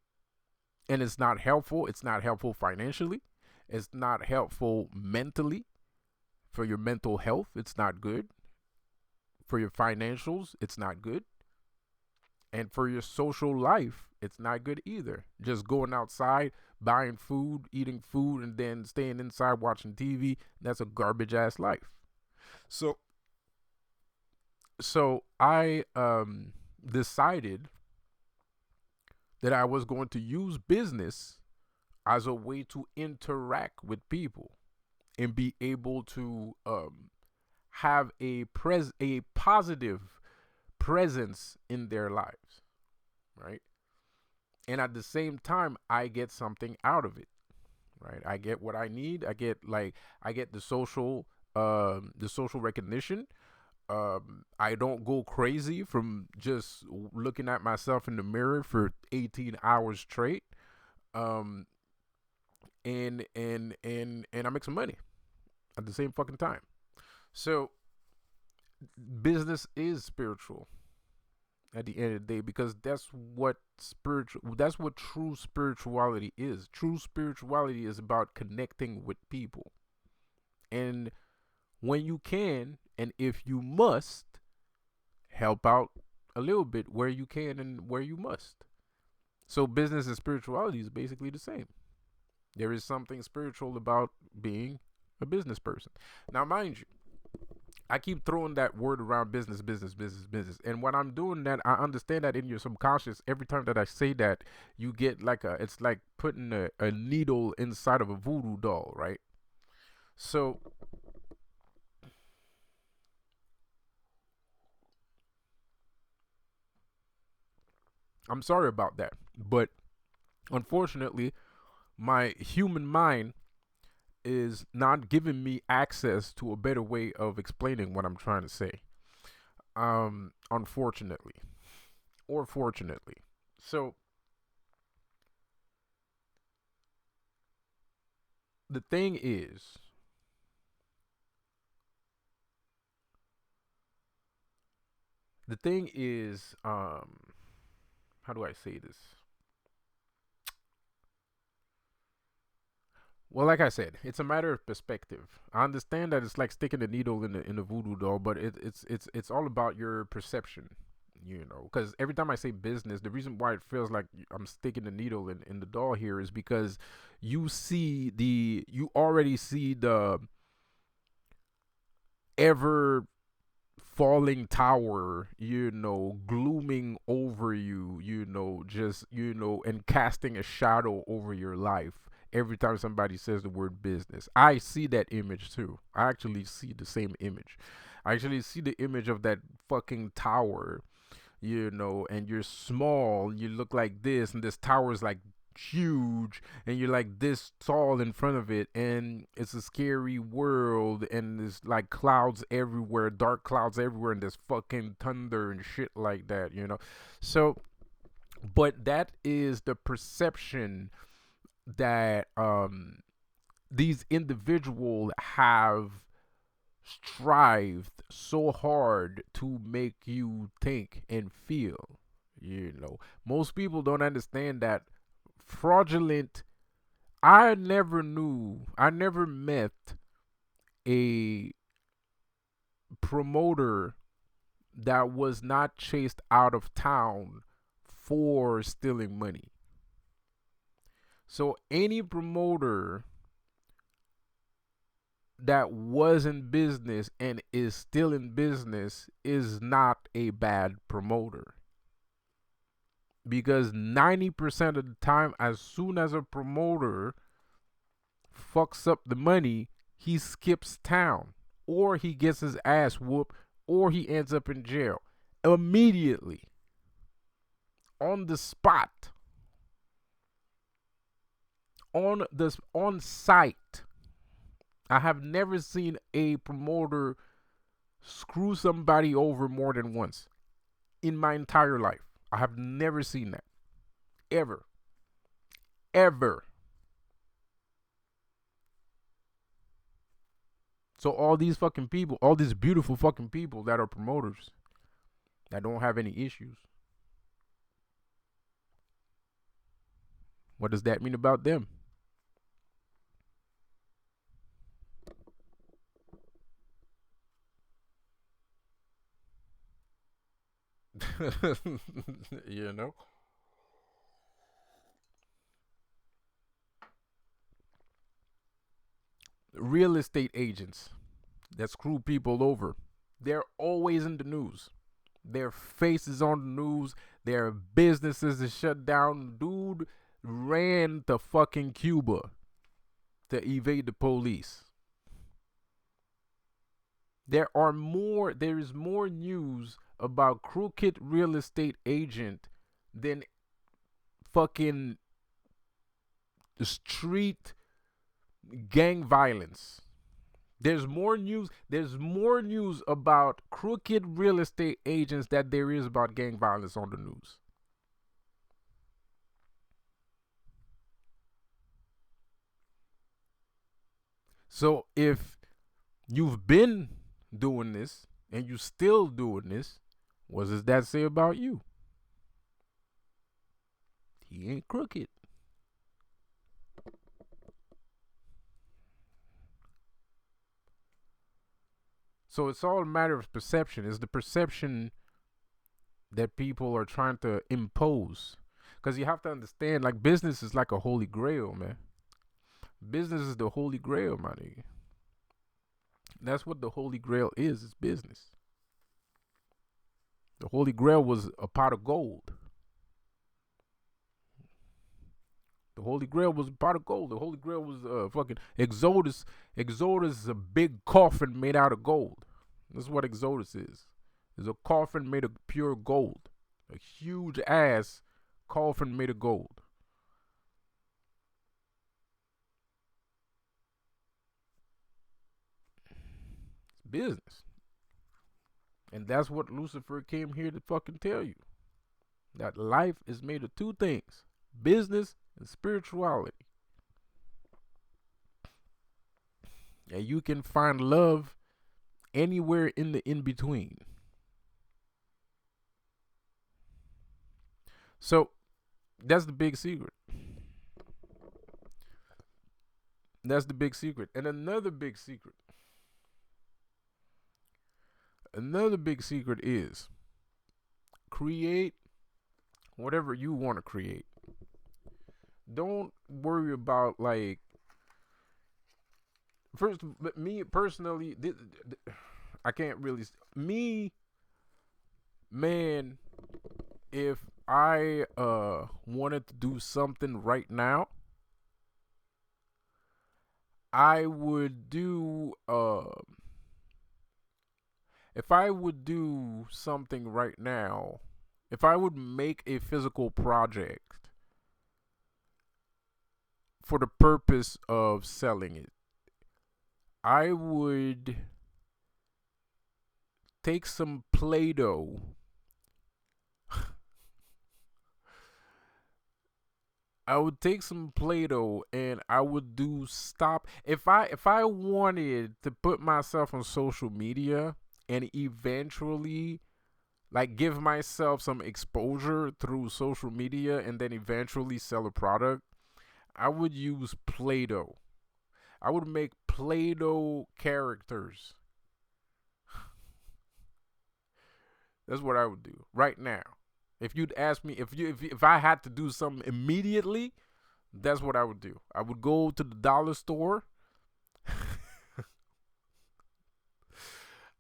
[SPEAKER 1] And it's not helpful. It's not helpful financially. It's not helpful mentally. For your mental health, it's not good. For your financials, it's not good. And for your social life, it's not good either. Just going outside, buying food, eating food, and then staying inside watching TV, that's a garbage ass life. So I decided that I was going to use business as a way to interact with people and be able to have a positive presence in their lives, right? And at the same time, I get something out of it, right? I get what I need. I get the social recognition. I don't go crazy from just looking at myself in the mirror for 18 hours straight. And I make some money at the same fucking time. So business is spiritual at the end of the day, because that's what true spirituality is. True spirituality is about connecting with people. And when you can, and if you must, help out a little bit where you can and where you must. So business and spirituality is basically the same. There is something spiritual about being a business person. Now, mind you, I keep throwing that word around, business, business, business, business. And when I'm doing that, I understand that in your subconscious, every time that I say that, you get like it's like putting a needle inside of a voodoo doll, right? So I'm sorry about that. But unfortunately, my human mind is not giving me access to a better way of explaining what I'm trying to say. Unfortunately, or fortunately. So the thing is, the thing is, how do I say this? Well, like I said, it's a matter of perspective. I understand that it's like sticking a needle in the voodoo doll, but it's all about your perception, you know. Because every time I say business, the reason why it feels like I'm sticking the needle in the doll here is because you already see the ever falling tower, you know, glooming over you, you know, just, you know, and casting a shadow over your life every time somebody says the word business. I see that image too. I actually see the same image. I actually see the image of that fucking tower, you know, and you're small, you look like this, and this tower is like huge, and you're like this tall in front of it, and it's a scary world, and there's like clouds everywhere, dark clouds everywhere, and there's fucking thunder and shit like that, you know. So, but that is the perception that these individuals have strived so hard to make you think and feel. You know, most people don't understand that fraudulent. I never met a promoter that was not chased out of town for stealing money. So any promoter that was in business and is still in business is not a bad promoter. Because 90% of the time, as soon as a promoter fucks up the money, he skips town, or he gets his ass whooped, or he ends up in jail immediately, on the spot, on site. I have never seen a promoter screw somebody over more than once in my entire life. I have never seen that. Ever. Ever. So all these fucking people, all these beautiful fucking people that are promoters that don't have any issues, what does that mean about them? You know? Real estate agents that screw people over, they're always in the news. Their faces on the news. Their businesses is shut down. Dude ran to fucking Cuba to evade the police. There is more news about crooked real estate agent than fucking street gang violence. There's more news about crooked real estate agents that there is about gang violence on the news. So if you've been doing this and you still doing this, what does that say about you? He ain't crooked. So it's all a matter of perception. It's the perception that people are trying to impose. Because you have to understand, like, business is like a holy grail, man. Business is the holy grail, my nigga. That's what the Holy Grail is. It's business. The Holy Grail was a pot of gold. The Holy Grail was a pot of gold. The Holy Grail was fucking Exodus. Exodus is a big coffin made out of gold. That's what Exodus is. It's a coffin made of pure gold. A huge ass coffin made of gold. It's business. And that's what Lucifer came here to fucking tell you. That life is made of two things: business and spirituality. And you can find love anywhere in the in between. So that's the big secret. That's the big secret. And another big secret is create whatever you want to create. Don't worry about, like, first, but me personally, I can't really, me, man, if I wanted to do something right now, I would do if I would do something right now, if I would make a physical project for the purpose of selling it, I would take some Play-Doh. I would take some Play-Doh and I would do stop. If I wanted to put myself on social media and eventually, like, give myself some exposure through social media and then eventually sell a product, I would use Play-Doh. I would make Play-Doh characters. That's what I would do right now. If you'd ask me, if I had to do something immediately, that's what I would do. I would go to the dollar store.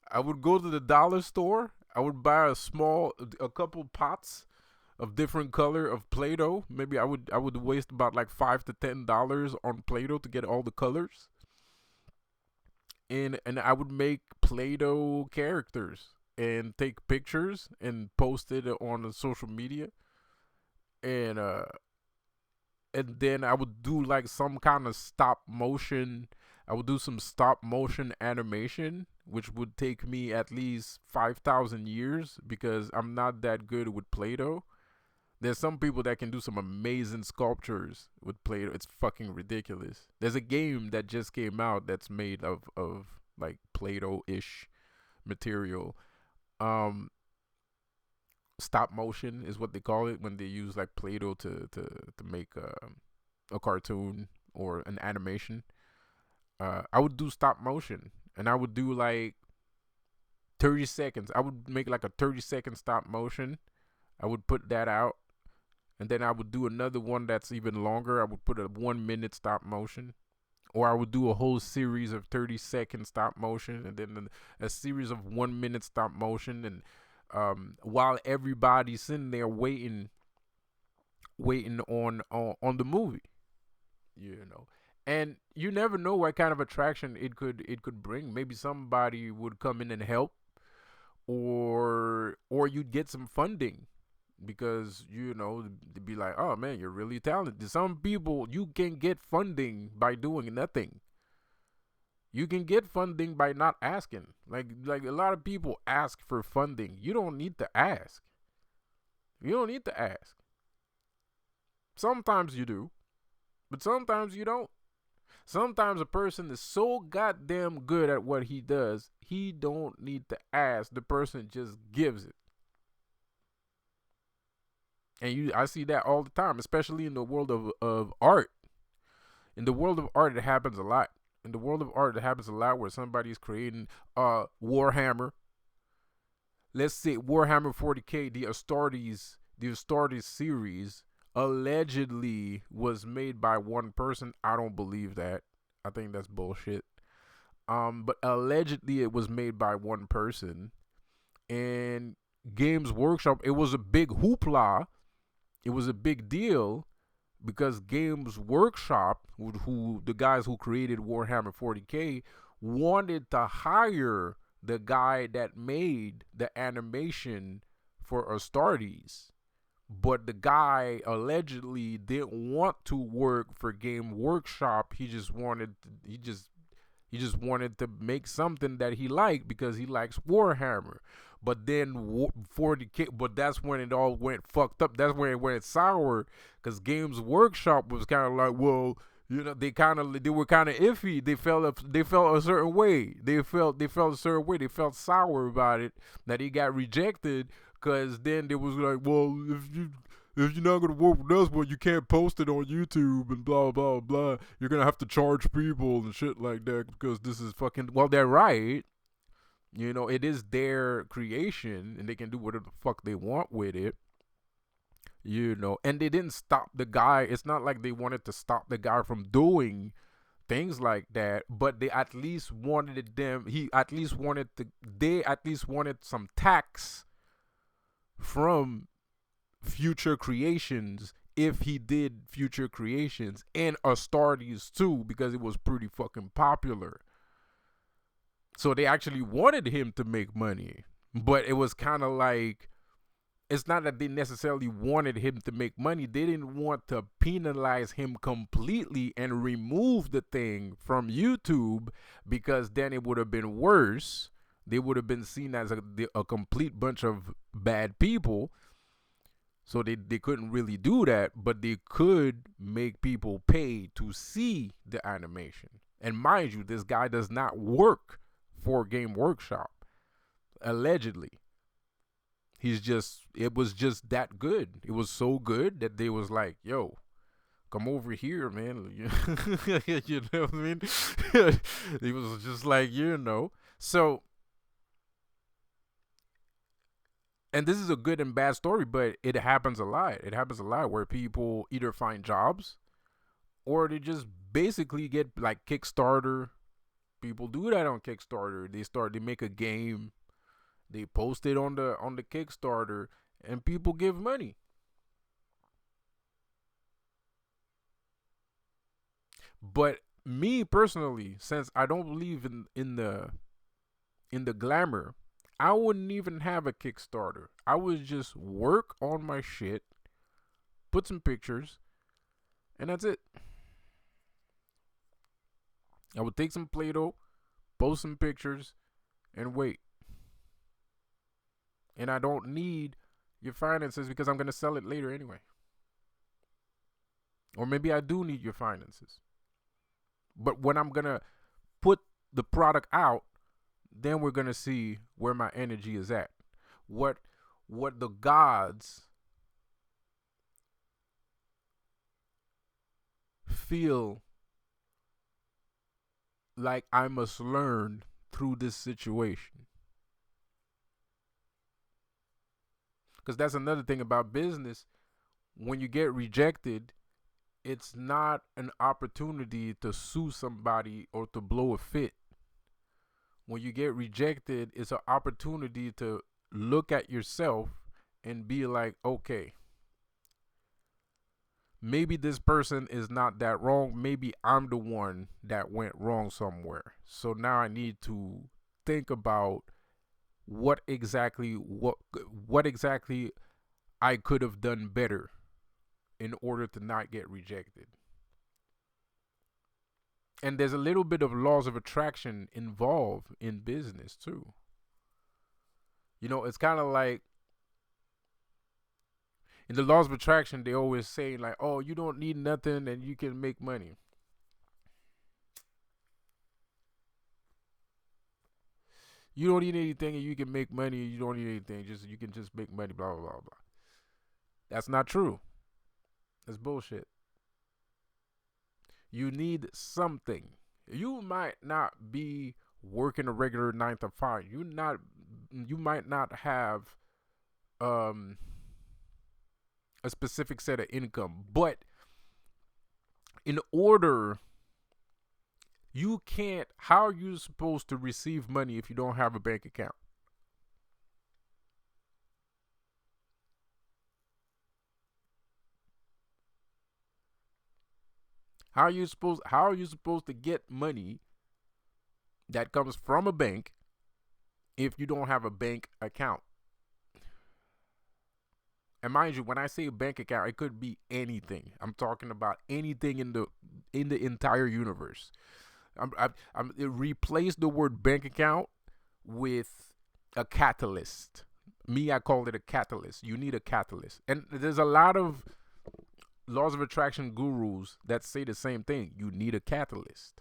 [SPEAKER 1] I would go to the dollar store. I would buy a couple pots of different color of Play-Doh. Maybe I would waste about like $5 to $10 on Play-Doh to get all the colors. And I would make Play-Doh characters and take pictures and post it on the social media. And then I would do like some kind of stop motion. I would do some stop motion animation, which would take me at least 5,000 years because I'm not that good with Play-Doh. There's some people that can do some amazing sculptures with Play-Doh. It's fucking ridiculous. There's a game that just came out that's made of like Play-Doh-ish material. Um, Stop motion is what they call it when they use like Play-Doh to make a cartoon or an animation. I would do stop motion and I would do like 30 seconds. I would make like a 30-second stop motion. I would put that out. And then I would do another one that's even longer. I would put a 1 minute stop motion. Or I would do a whole series of 30-second stop motion. And then a series of 1 minute stop motion. And while everybody's sitting there waiting on the movie. You know. And you never know what kind of attraction it could bring. Maybe somebody would come in and help. Or you'd get some funding. Because, you know, to be like, oh man, you're really talented. Some people, you can get funding by doing nothing. You can get funding by not asking. Like a lot of people ask for funding. You don't need to ask. You don't need to ask. Sometimes you do, but sometimes you don't. Sometimes a person is so goddamn good at what he does, he don't need to ask. The person just gives it. And I see that all the time, especially in the world of art. In the world of art, it happens a lot. In the world of art, it happens a lot where somebody's creating Warhammer. Let's say Warhammer 40K, the Astartes series allegedly was made by one person. I don't believe that. I think that's bullshit. But allegedly it was made by one person. And Games Workshop, it was a big hoopla. It was a big deal because Games Workshop, who the guys who created Warhammer 40K, wanted to hire the guy that made the animation for Astartes. But the guy allegedly didn't want to work for Game Workshop. He just wanted to make something that he liked because he likes Warhammer. But then 40K, but that's when it all went fucked up. That's when it went sour because Games Workshop was kind of like, well, they were kind of iffy. They felt a certain way. They felt a certain way. They felt sour about it that he got rejected because then they was like, well, if you're not gonna work with us, well, you can't post it on YouTube and blah blah blah. You're gonna have to charge people and shit like that because this is fucking. Well, they're right. It is their creation and they can do whatever the fuck they want with it. And they didn't stop the guy. It's not like they wanted to stop the guy from doing things like that, but they at least wanted them. They at least wanted some tax from future creations if he did future creations and Astartes too, because it was pretty fucking popular. So they actually wanted him to make money, but it was kind of like, it's not that they necessarily wanted him to make money. They didn't want to penalize him completely and remove the thing from YouTube because then it would have been worse. They would have been seen as a complete bunch of bad people. So they couldn't really do that, but they could make people pay to see the animation. And mind you, this guy does not work for Game Workshop, allegedly. It was just that good. It was so good that they was like, yo, come over here, man. You know what I mean? It was just like, So, and this is a good and bad story, but it happens a lot. It happens a lot where people either find jobs or they just basically get like Kickstarter. People do that on Kickstarter. They make a game, they post it on the Kickstarter, and people give money. But me personally, since I don't believe in the glamour, I wouldn't even have a Kickstarter. I would just work on my shit, put some pictures, and that's it. I would take some Play-Doh, post some pictures, and wait. And I don't need your finances because I'm going to sell it later anyway. Or maybe I do need your finances. But when I'm going to put the product out, then we're going to see where my energy is at. What the gods feel like I must learn through this situation. Because that's another thing about business. When you get rejected, it's not an opportunity to sue somebody or to blow a fit. When you get rejected, it's an opportunity to look at yourself and be like, okay, maybe this person is not that wrong. Maybe I'm the one that went wrong somewhere. So now I need to think about what exactly I could have done better in order to not get rejected. And there's a little bit of laws of attraction involved in business too. It's kind of like in the laws of attraction, they always say like, oh, you don't need nothing and you can make money. You don't need anything and you can make money. You don't need anything. You can just make money, blah, blah, blah, blah. That's not true. That's bullshit. You need something. You might not be working a regular 9 to 5. You might not have a specific set of income, but in order You can't. How are you supposed to receive money if you don't have a bank account? How are you supposed to get money that comes from a bank if you don't have a bank account? And mind you, when I say bank account, it could be anything. I'm talking about anything in the entire universe. Replace the word bank account with a catalyst. Me, I call it a catalyst. You need a catalyst, and there's a lot of laws of attraction gurus that say the same thing. You need a catalyst.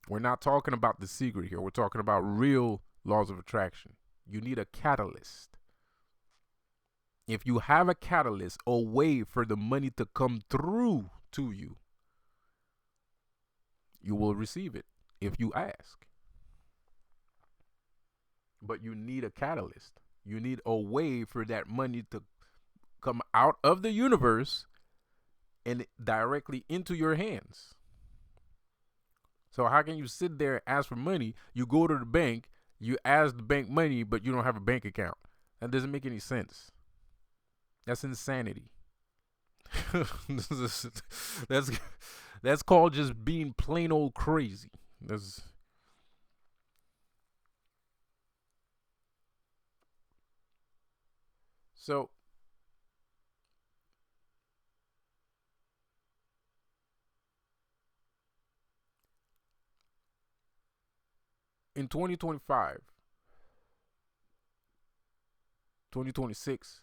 [SPEAKER 1] We're not talking about the secret here. We're talking about real laws of attraction. You need a catalyst. If you have a catalyst, a way for the money to come through to you, you will receive it if you ask. But you need a catalyst. You need a way for that money to come out of the universe and directly into your hands. So how can you sit there and ask for money? You go to the bank, you ask the bank money, but you don't have a bank account. That doesn't make any sense. That's insanity. that's that's called just being plain old crazy. That's so in 2025, 2026,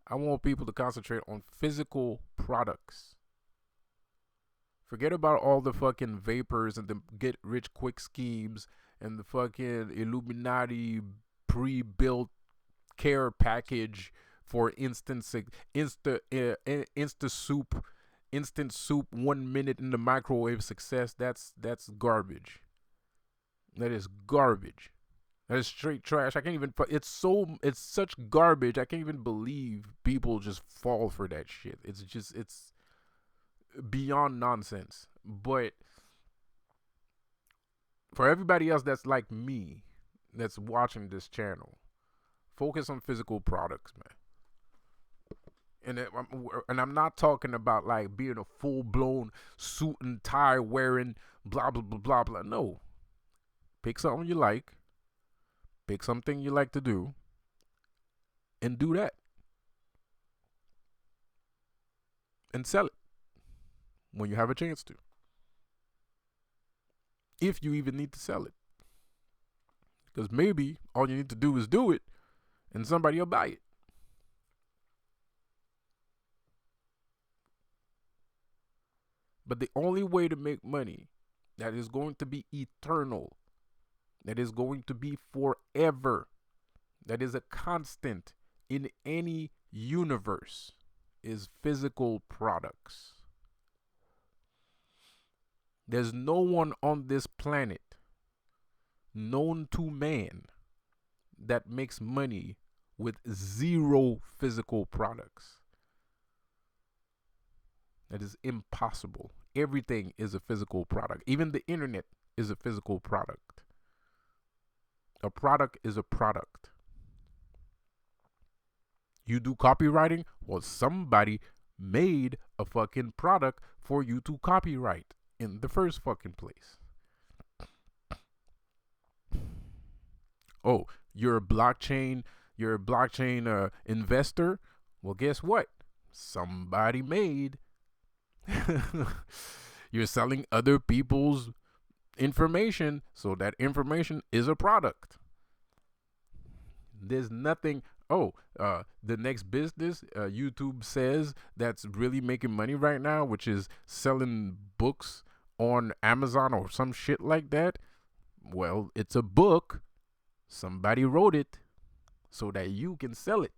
[SPEAKER 1] I want people to concentrate on physical products. Forget about all the fucking vapors and the get rich quick schemes and the fucking Illuminati pre-built care package for instant soup 1 minute in the microwave success. That's garbage. That is garbage. That is straight trash. I can't even. It's such garbage. I can't even believe people just fall for that shit. It's beyond nonsense. But for everybody else that's like me, that's watching this channel, focus on physical products, man. And I'm not talking about like being a full blown suit and tie wearing blah blah blah blah blah. No, pick something you like, pick something you like to do, and do that, and sell it when you have a chance to. If you even need to sell it, because maybe all you need to do is do it, and somebody will buy it. But the only way to make money that is going to be eternal, that is going to be forever, that is a constant in any universe, is physical products. There's no one on this planet known to man that makes money with zero physical products. That is impossible. Everything is a physical product. Even the internet is a physical product. A product is a product. You do copywriting? Well, somebody made a fucking product for you to copyright in the first fucking place. Oh, you're a blockchain investor? Well, guess what? Somebody made. You're selling other people's information, so that information is a product. There's nothing. Oh, the next business YouTube says that's really making money right now, which is selling books on Amazon or some shit like that. Well, it's a book. Somebody wrote it so that you can sell it.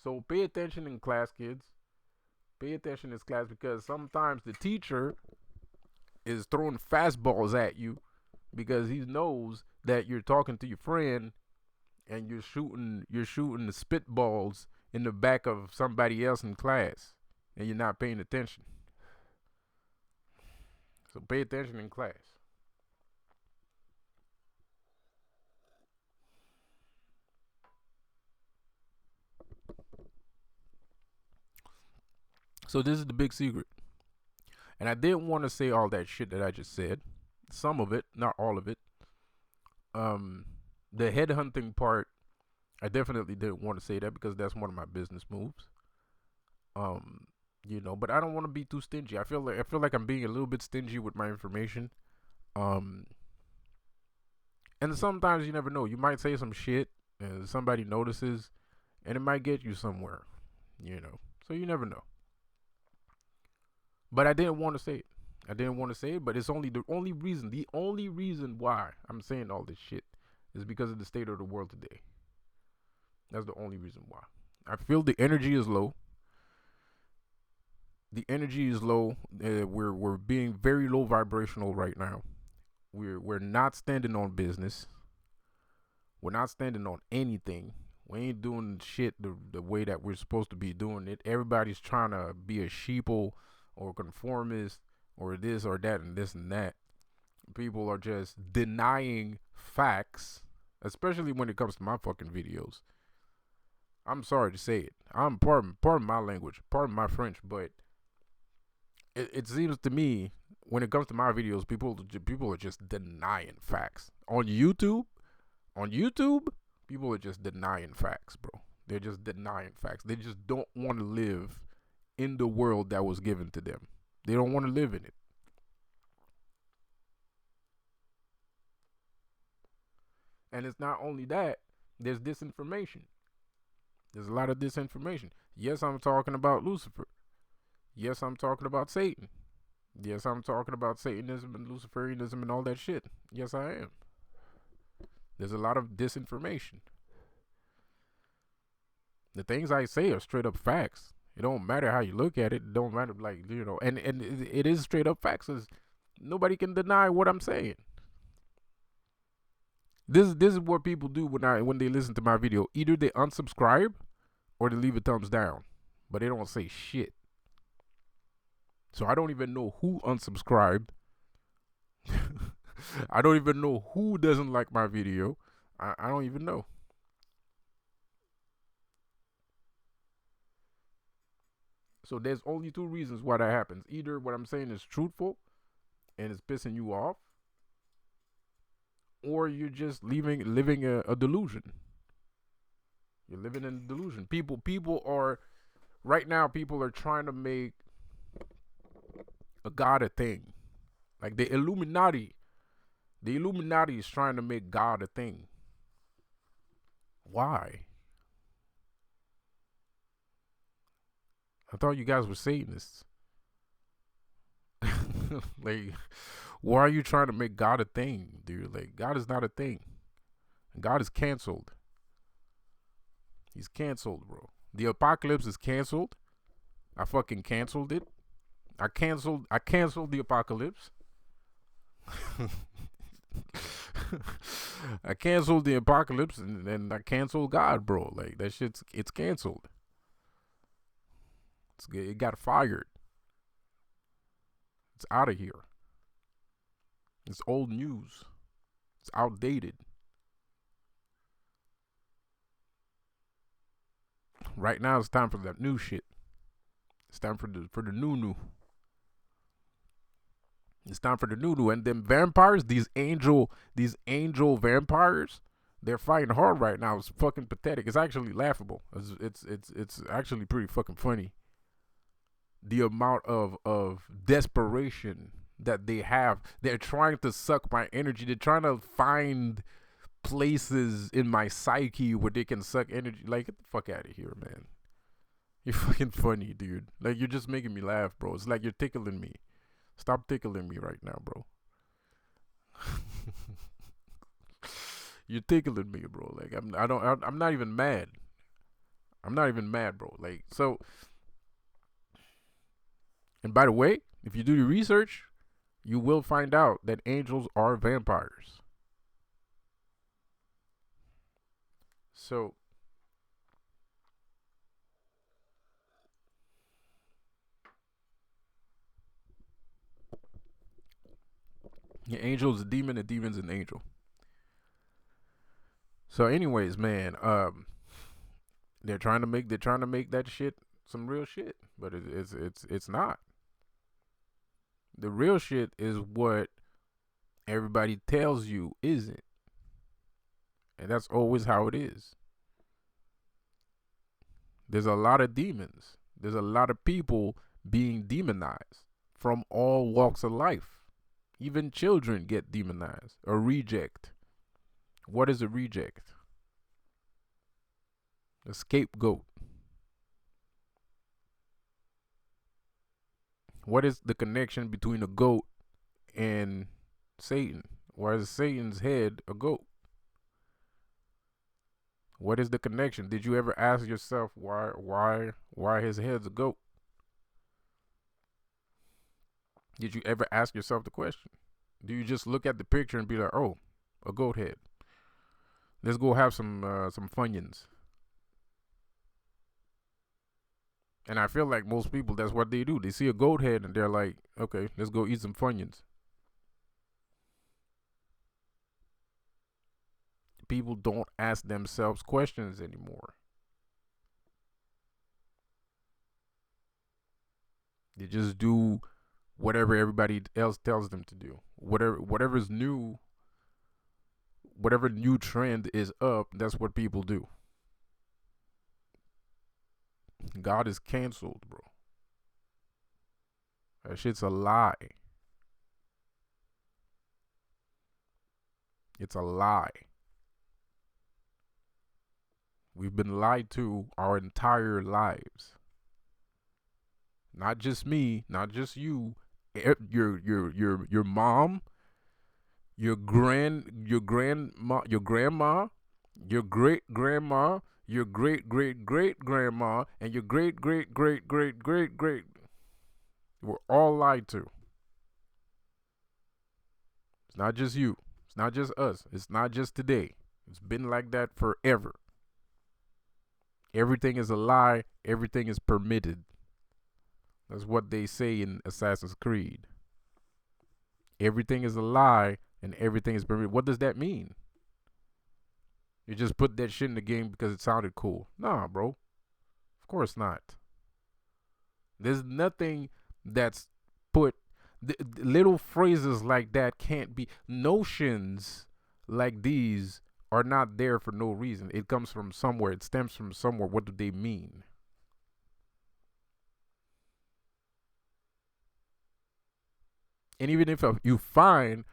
[SPEAKER 1] So pay attention in class, kids. Pay attention in class, because sometimes the teacher is throwing fastballs at you because he knows that you're talking to your friend and you're shooting the spitballs in the back of somebody else in class and you're not paying attention. So pay attention in class. So this is the big secret. And I didn't want to say all that shit that I just said. Some of it, not all of it. Um, the headhunting part, I definitely didn't want to say that because that's one of my business moves. Um, but I don't want to be too stingy. I feel like I'm being a little bit stingy with my information. Um, and sometimes you never know. You might say some shit and somebody notices, and it might get you somewhere. So you never know. But I didn't want to say it. I didn't want to say it, but it's only the only reason. The only reason why I'm saying all this shit is because of the state of the world today. That's the only reason why. I feel the energy is low. The energy is low. We're being very low vibrational right now. We're not standing on business. We're not standing on anything. We ain't doing shit the way that we're supposed to be doing it. Everybody's trying to be a sheeple or conformist or this or that and this and that. People are just denying facts, especially when it comes to my fucking videos. I'm sorry to say it. I'm pardon my language, pardon my French, but it seems to me when it comes to my videos, people are just denying facts on YouTube. On YouTube, people are just denying facts, bro. They're just denying facts. They just don't want to live in the world that was given to them. They don't want to live in it. And it's not only that, there's disinformation. There's a lot of disinformation. Yes, I'm talking about Lucifer. Yes, I'm talking about Satan. Yes, I'm talking about Satanism and Luciferianism and all that shit. Yes, I am. There's a lot of disinformation. The things I say are straight up facts. It don't matter how you look at it. It don't matter, and it is straight up facts. Nobody can deny what I'm saying. This is what people do when they listen to my video. Either they unsubscribe or they leave a thumbs down, but they don't say shit. So I don't even know who unsubscribed. I don't even know who doesn't like my video. I don't even know. So there's only two reasons why that happens. Either what I'm saying is truthful and it's pissing you off, or you're just living a delusion. You're living in a delusion. People are right now. People are trying to make a god a thing, like the Illuminati. The Illuminati is trying to make God a thing. Why? I thought you guys were Satanists. Like, why are you trying to make God a thing, dude? Like, God is not a thing. God is canceled. He's canceled, bro. The apocalypse is canceled. I fucking canceled it. I canceled the apocalypse. I canceled the apocalypse and I canceled God, bro. Like that it's canceled. It got fired. It's out of here. It's old news. It's outdated. Right now it's time for that new shit. It's time for the new. It's time for the new. And them vampires, these angel vampires, they're fighting hard right now. It's fucking pathetic. It's actually laughable. It's actually pretty fucking funny. The amount of desperation that they have. They're trying to suck my energy. They're trying to find places in my psyche where they can suck energy. Like, get the fuck out of here, man. You're fucking funny, dude. Like, you're just making me laugh, bro. It's like you're tickling me. Stop tickling me right now, bro. You're tickling me, bro. Like, I'm not even mad. I'm not even mad, bro. Like, so. And by the way, if you do your research, you will find out that angels are vampires. So, An angel is a demon, a demon's an angel. So, anyways, man, they're trying to make that shit some real shit, but it's not. The real shit is what everybody tells you isn't, and that's always how it is. There's a lot of demons. There's a lot of people being demonized from all walks of life. Even children get demonized. A reject. What is a reject? A scapegoat. What is the connection between a goat and Satan? Why is Satan's head a goat? What is the connection? Did you ever ask yourself why his head's a goat? Did you ever ask yourself the question? Do you just look at the picture and be like, "Oh, a goat head. Let's go have some Funyuns." And I feel like most people, that's what they do. They see a goat head and they're like, "Okay, let's go eat some Funyuns." People don't ask themselves questions anymore. They just do whatever everybody else tells them to do. Whatever's new, whatever new trend is up, that's what people do. God is canceled, bro. That shit's a lie. It's a lie. We've been lied to our entire lives. Not just me, not just you. Your mom, your grandma, your great grandma, your great great great grandma, and your great great great great great great. We're all lied to. It's not just you. It's not just us. It's not just today. It's been like that forever. Everything is a lie. Everything is permitted. That's what they say in Assassin's Creed. Everything is a lie and everything is permitted. What does that mean? You just put that shit in the game because it sounded cool. Nah, bro. Of course not. There's nothing that's put. Little phrases like that can't be. Notions like these are not there for no reason. It comes from somewhere. It stems from somewhere. What do they mean? And even if you find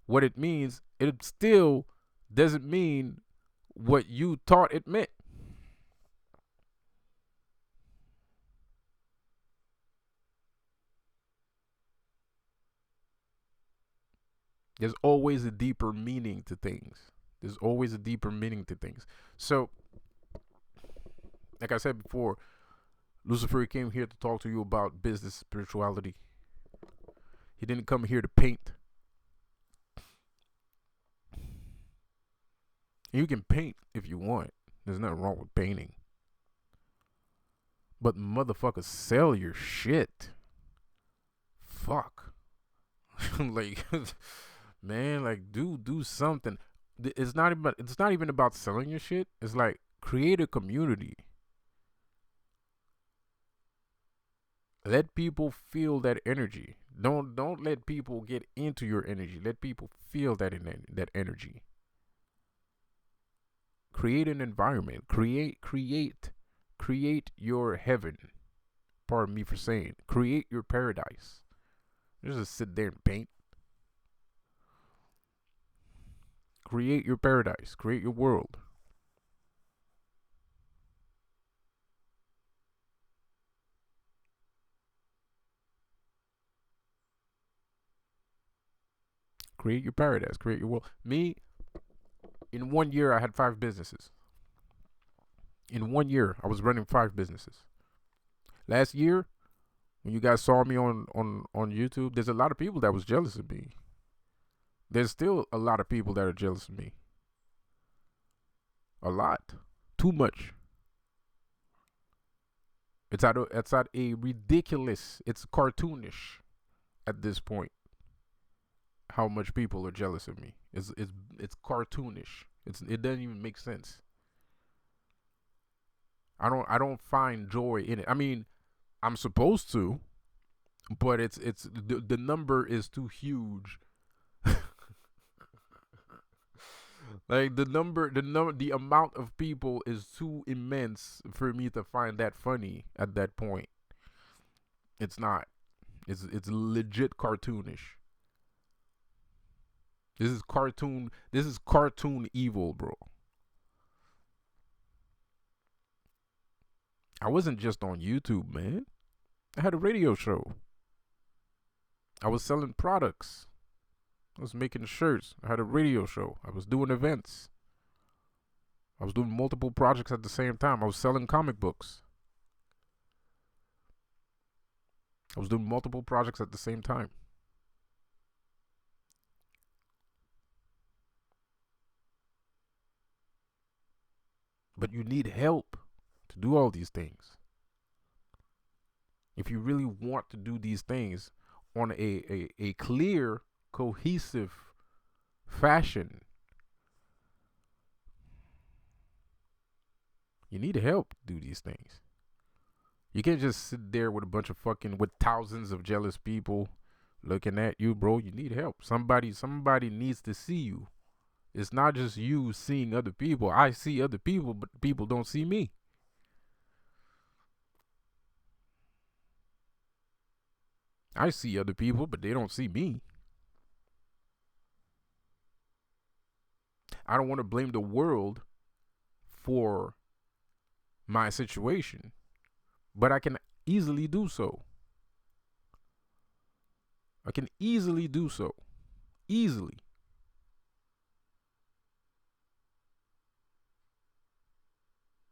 [SPEAKER 1] what it means, it still doesn't mean what you thought it meant. There's always a deeper meaning to things. There's always a deeper meaning to things. So, like I said before, Lucifer came here to talk to you about business spirituality. He didn't come here to paint. You can paint if you want. There's nothing wrong with painting. But motherfuckers, sell your shit. Fuck. Like, man, like do something. It's not even about selling your shit. It's like create a community. Let people feel that energy. Don't let people get into your energy. Let people feel that energy. Create an environment. Create your heaven. Pardon me for saying. Create your paradise. Just sit there and paint. Create your paradise. Create your world. Create your paradise. Create your world. Me, in 1 year, I had 5 businesses. In 1 year, I was running 5 businesses. Last year, when you guys saw me on YouTube, there's a lot of people that was jealous of me. There's still a lot of people that are jealous of me. A lot. Too much. It's at a ridiculous, it's cartoonish at this point. how much people are jealous of me. It's cartoonish. It doesn't even make sense. I don't find joy in it. I mean, I'm supposed to, but it's the number is too huge. Like the amount of people is too immense for me to find that funny at that point. It's not. It's legit cartoonish. This is cartoon evil, bro. I wasn't just on YouTube, man. I had a radio show. I was selling products. I was making shirts. I had a radio show. I was doing events. I was doing multiple projects at the same time. I was selling comic books. I was doing multiple projects at the same time. But you need help to do all these things. If you really want to do these things on a clear, cohesive fashion, you need help to do these things. You can't just sit there with a bunch of with thousands of jealous people looking at you, bro. You need help. Somebody needs to see you. It's not just you seeing other people. I see other people, but people don't see me. I see other people, but they don't see me. I don't want to blame the world for my situation, but I can easily do so. I can easily do so. Easily.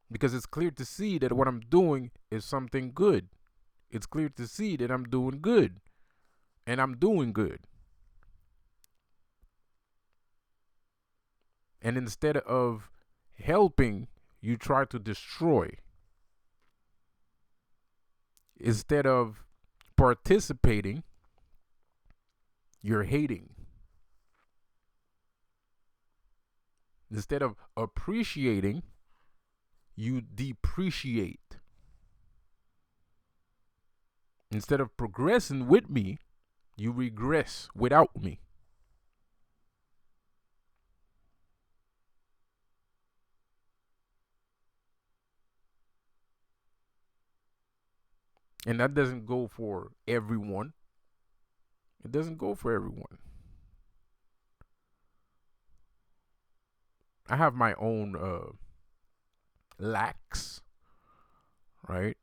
[SPEAKER 1] Because it's clear to see that what I'm doing is something good. It's clear to see that I'm doing good. And I'm doing good. And instead of helping, you try to destroy. Instead of participating, you're hating. Instead of appreciating, you depreciate. Instead of progressing with me, you regress without me. And that doesn't go for everyone. It doesn't go for everyone. I have my own lacks, right?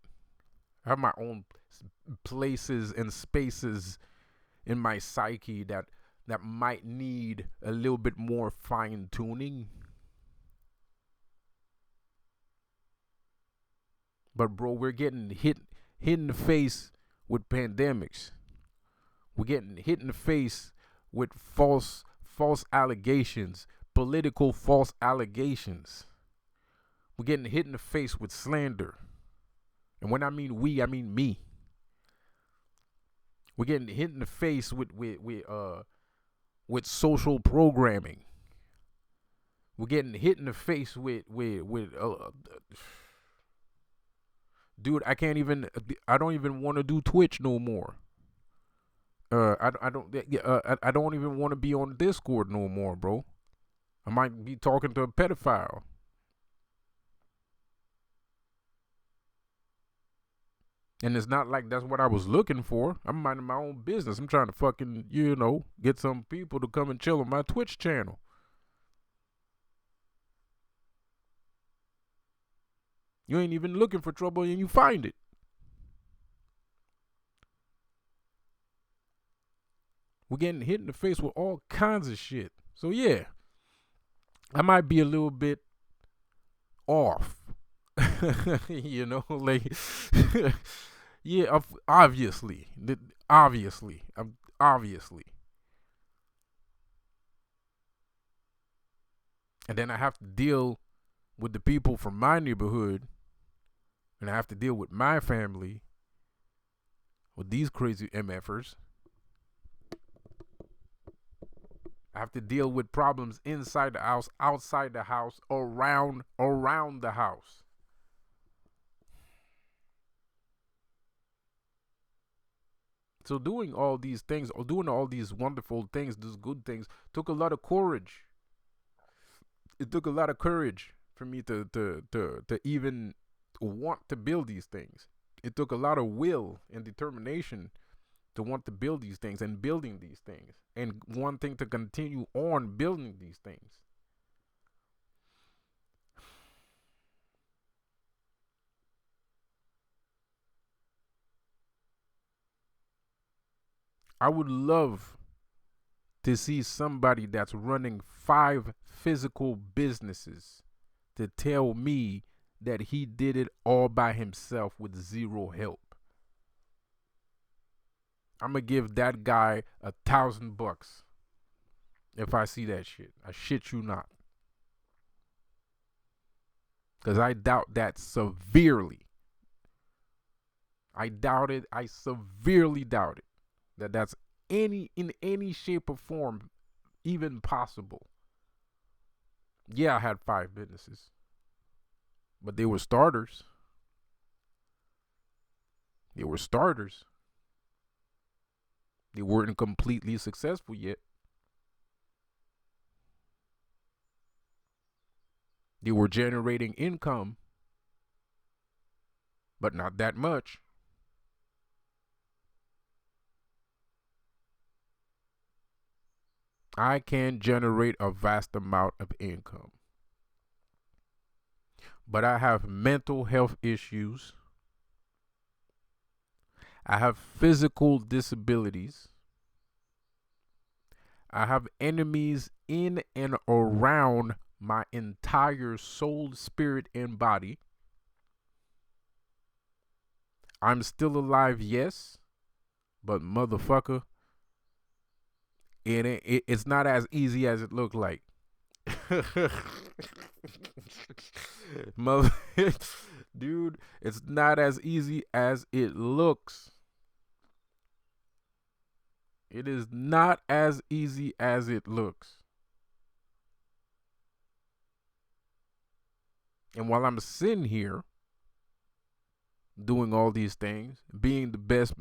[SPEAKER 1] I have my own places and spaces in my psyche that might need a little bit more fine tuning. But bro, we're getting hit in the face with pandemics. We're getting hit in the face with false allegations, political false allegations. We're getting hit in the face with slander. And when I mean we, I mean me. We're getting hit in the face with social programming. We're getting hit in the face with dude, I don't even want to do Twitch no more. I don't even want to be on Discord no more, bro. I might be talking to a pedophile. And it's not like that's what I was looking for. I'm minding my own business. I'm trying to fucking, get some people to come and chill on my Twitch channel. You ain't even looking for trouble and you find it. We're getting hit in the face with all kinds of shit. So yeah, I might be a little bit off. Like yeah, obviously. And then I have to deal with the people from my neighborhood, and I have to deal with my family, with these crazy MFers. I have to deal with problems inside the house, outside the house, around the house. So doing all these things, or doing all these wonderful things, these good things, took a lot of courage. It took a lot of courage for me to even want to build these things. It took a lot of will and determination to want to build these things and building these things and wanting to continue on building these things. I would love to see somebody that's running 5 physical businesses to tell me that he did it all by himself with zero help. I'm gonna give that guy $1,000 if I see that shit. I shit you not. Because I doubt that severely. I doubt it. I severely doubt it. That's in any shape or form even possible. Yeah, I had 5 businesses, but they were starters. They were starters. They weren't completely successful yet. They were generating income, but not that much. I can generate a vast amount of income, but I have mental health issues. I have physical disabilities. I have enemies in and around my entire soul, spirit, and body. I'm still alive, yes, but motherfucker, it's not as easy as it looked like. Mother, dude, it's not as easy as it looks. It is not as easy as it looks. And while I'm sitting here doing all these things, being the best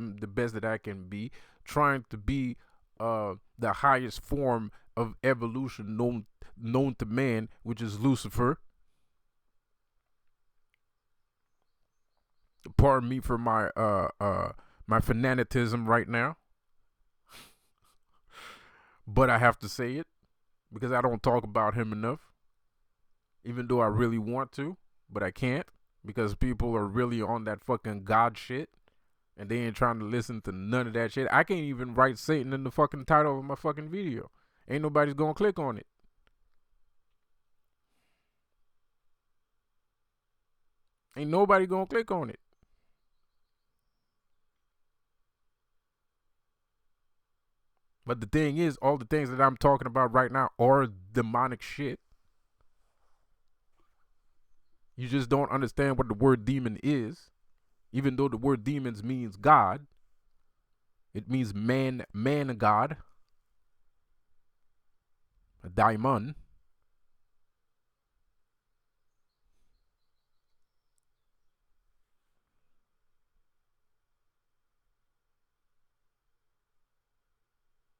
[SPEAKER 1] that I can be, trying to be the highest form of evolution known to man, which is Lucifer. Pardon me for my fanaticism right now, but I have to say it because I don't talk about him enough, even though I really want to, but I can't because people are really on that fucking God shit and they ain't trying to listen to none of that shit. I can't even write Satan in the fucking title of my fucking video. Ain't nobody's gonna click on it. Ain't nobody gonna click on it. But the thing is, all the things that I'm talking about right now are demonic shit. You just don't understand what the word demon is. Even though the word demons means God, it means man God, a daimon.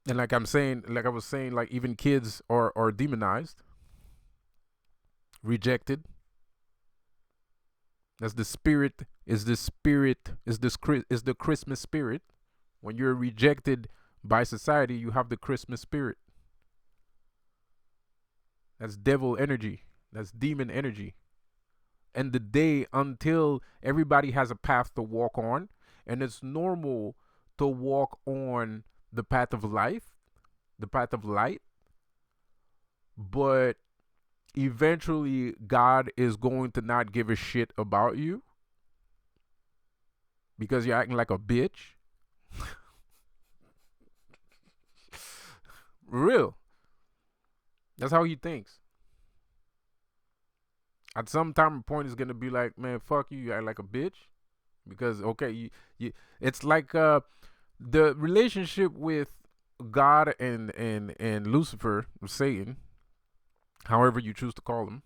[SPEAKER 1] And like I was saying, like even kids are demonized, rejected. That's the spirit. Is the spirit? Is the Christmas spirit? When you're rejected by society, you have the Christmas spirit. That's devil energy. That's demon energy. And the day until everybody has a path to walk on, and it's normal to walk on the path of life, the path of light, but eventually God is going to not give a shit about you because you're acting like a bitch. Real. That's how he thinks. At some time point is gonna be like, man, fuck you, you act like a bitch. Because okay, you it's like the relationship with God and Lucifer, Satan, however you choose to call him,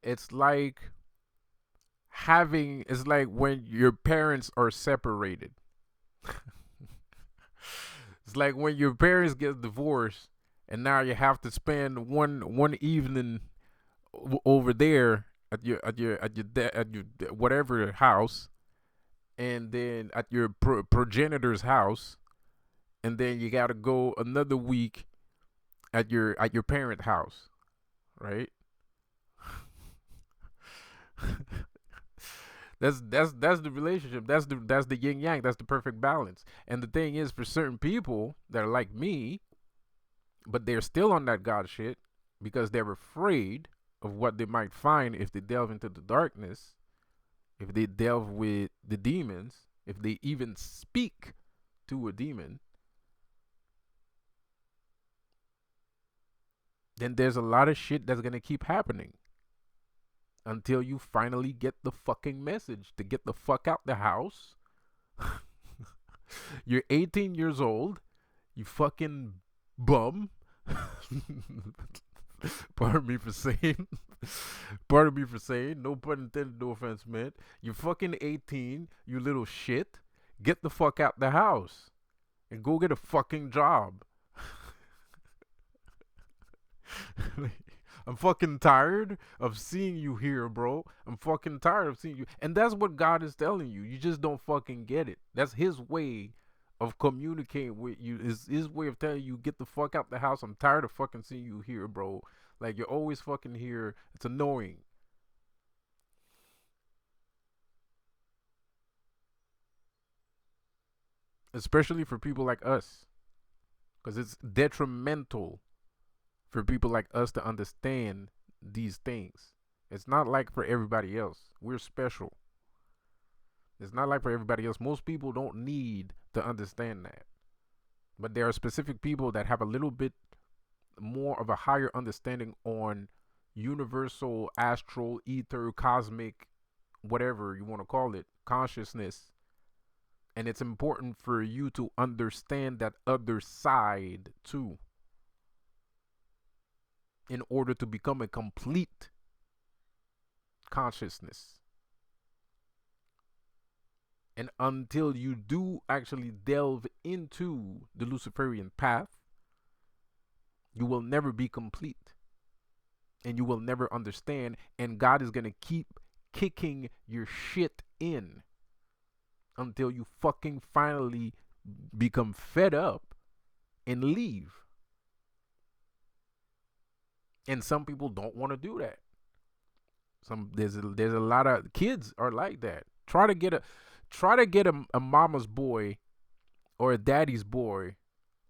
[SPEAKER 1] it's like it's like when your parents are separated. It's like when your parents get divorced, and now you have to spend one evening over there at your whatever house, and then at your progenitor's house, and then you got to go another week at your parent house, right? That's the relationship. That's the yin yang. That's the perfect balance. And the thing is, for certain people that are like me, but they're still on that God shit because they're afraid of what they might find if they delve into the darkness, if they delve with the demons, if they even speak to a demon. Then there's a lot of shit that's gonna keep happening until you finally get the fucking message to get the fuck out the house. You're 18 years old, you fucking bum. Pardon me for saying. Pardon me for saying. No pun intended, no offense meant. You're fucking 18, you little shit. Get the fuck out the house and go get a fucking job. I'm fucking tired of seeing you here, bro. I'm fucking tired of seeing you. And that's what God is telling you. You just don't fucking get it. That's his way of communicating with you. Is his way of telling you, get the fuck out the house. I'm tired of fucking seeing you here, bro. Like, you're always fucking here. It's annoying. Especially for people like us. Because it's detrimental for people like us to understand these things. It's not like for everybody else. We're special. It's not like for everybody else. Most people don't need to understand that. But there are specific people that have a little bit more of a higher understanding on universal, astral, ether, cosmic, whatever you want to call it, consciousness. And it's important for you to understand that other side too, in order to become a complete consciousness. And until you do actually delve into the Luciferian path, you will never be complete. And you will never understand. And God is going to keep kicking your shit in until you fucking finally become fed up and leave. And some people don't want to do that. There's a lot of kids are like that. Try to get a mama's boy or a daddy's boy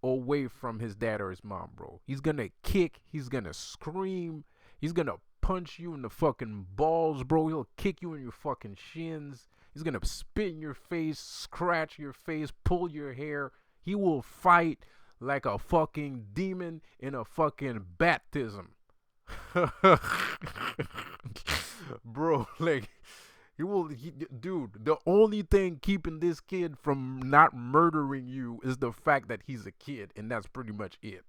[SPEAKER 1] away from his dad or his mom, bro. He's gonna kick, he's gonna scream, he's gonna punch you in the fucking balls, bro. He'll kick you in your fucking shins. He's gonna spit in your face, scratch your face, pull your hair. He will fight like a fucking demon in a fucking baptism. Bro, like, dude, the only thing keeping this kid from not murdering you is the fact that he's a kid, and that's pretty much it.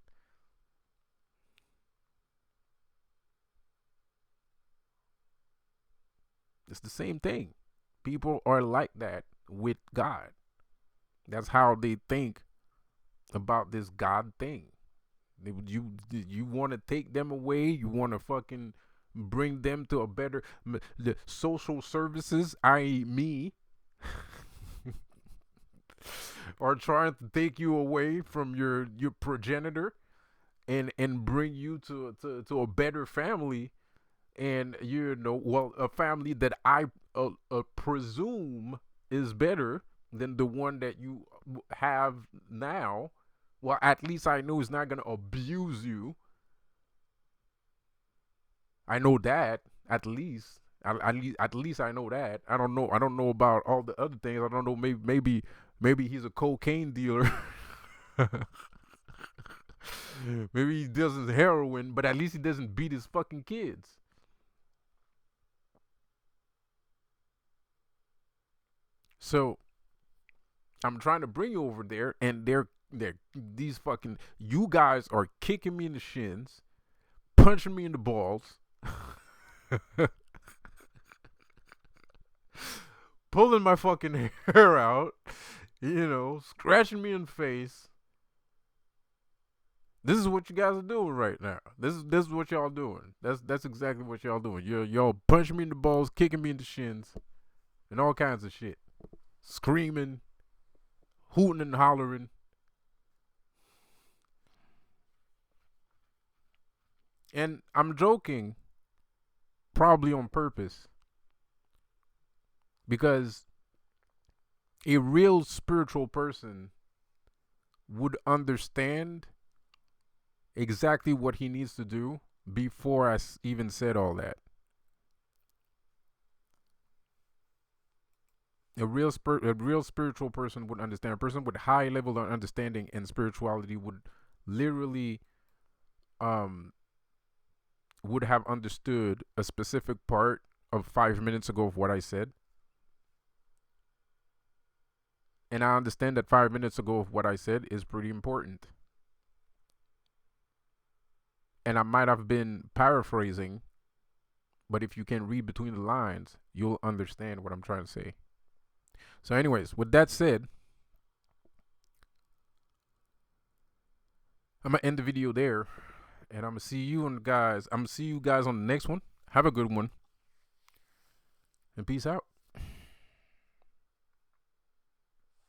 [SPEAKER 1] It's the same thing. People are like that with God. That's how they think about this God thing. You want to take them away. You want to fucking bring them to a better the social services, i.e., me, are trying to take you away from your progenitor and bring you to a better family, and well, a family that I presume is better than the one that you have now. Well, at least I know he's not gonna abuse you. I know that at least. At least I know that. I don't know. I don't know about all the other things. I don't know. Maybe he's a cocaine dealer. Maybe he does his heroin, but at least he doesn't beat his fucking kids. So I'm trying to bring you over there, and they're these fucking, you guys are kicking me in the shins, punching me in the balls, pulling my fucking hair out, scratching me in the face. This is what you guys are doing right now. This is what y'all doing. That's exactly what y'all doing. Y'all punching me in the balls, kicking me in the shins, and all kinds of shit. Screaming, hooting and hollering. And I'm joking, probably on purpose, because a real spiritual person would understand exactly what he needs to do before I even said all that. A real spiritual person would understand. A person with high level of understanding and spirituality would literally would have understood a specific part of 5 minutes ago of what I said. And I understand that 5 minutes ago of what I said is pretty important. And I might have been paraphrasing, but if you can read between the lines, you'll understand what I'm trying to say. So anyways, with that said, I'm gonna end the video there, and I'm gonna see you guys on the next one. Have a good one, and peace out.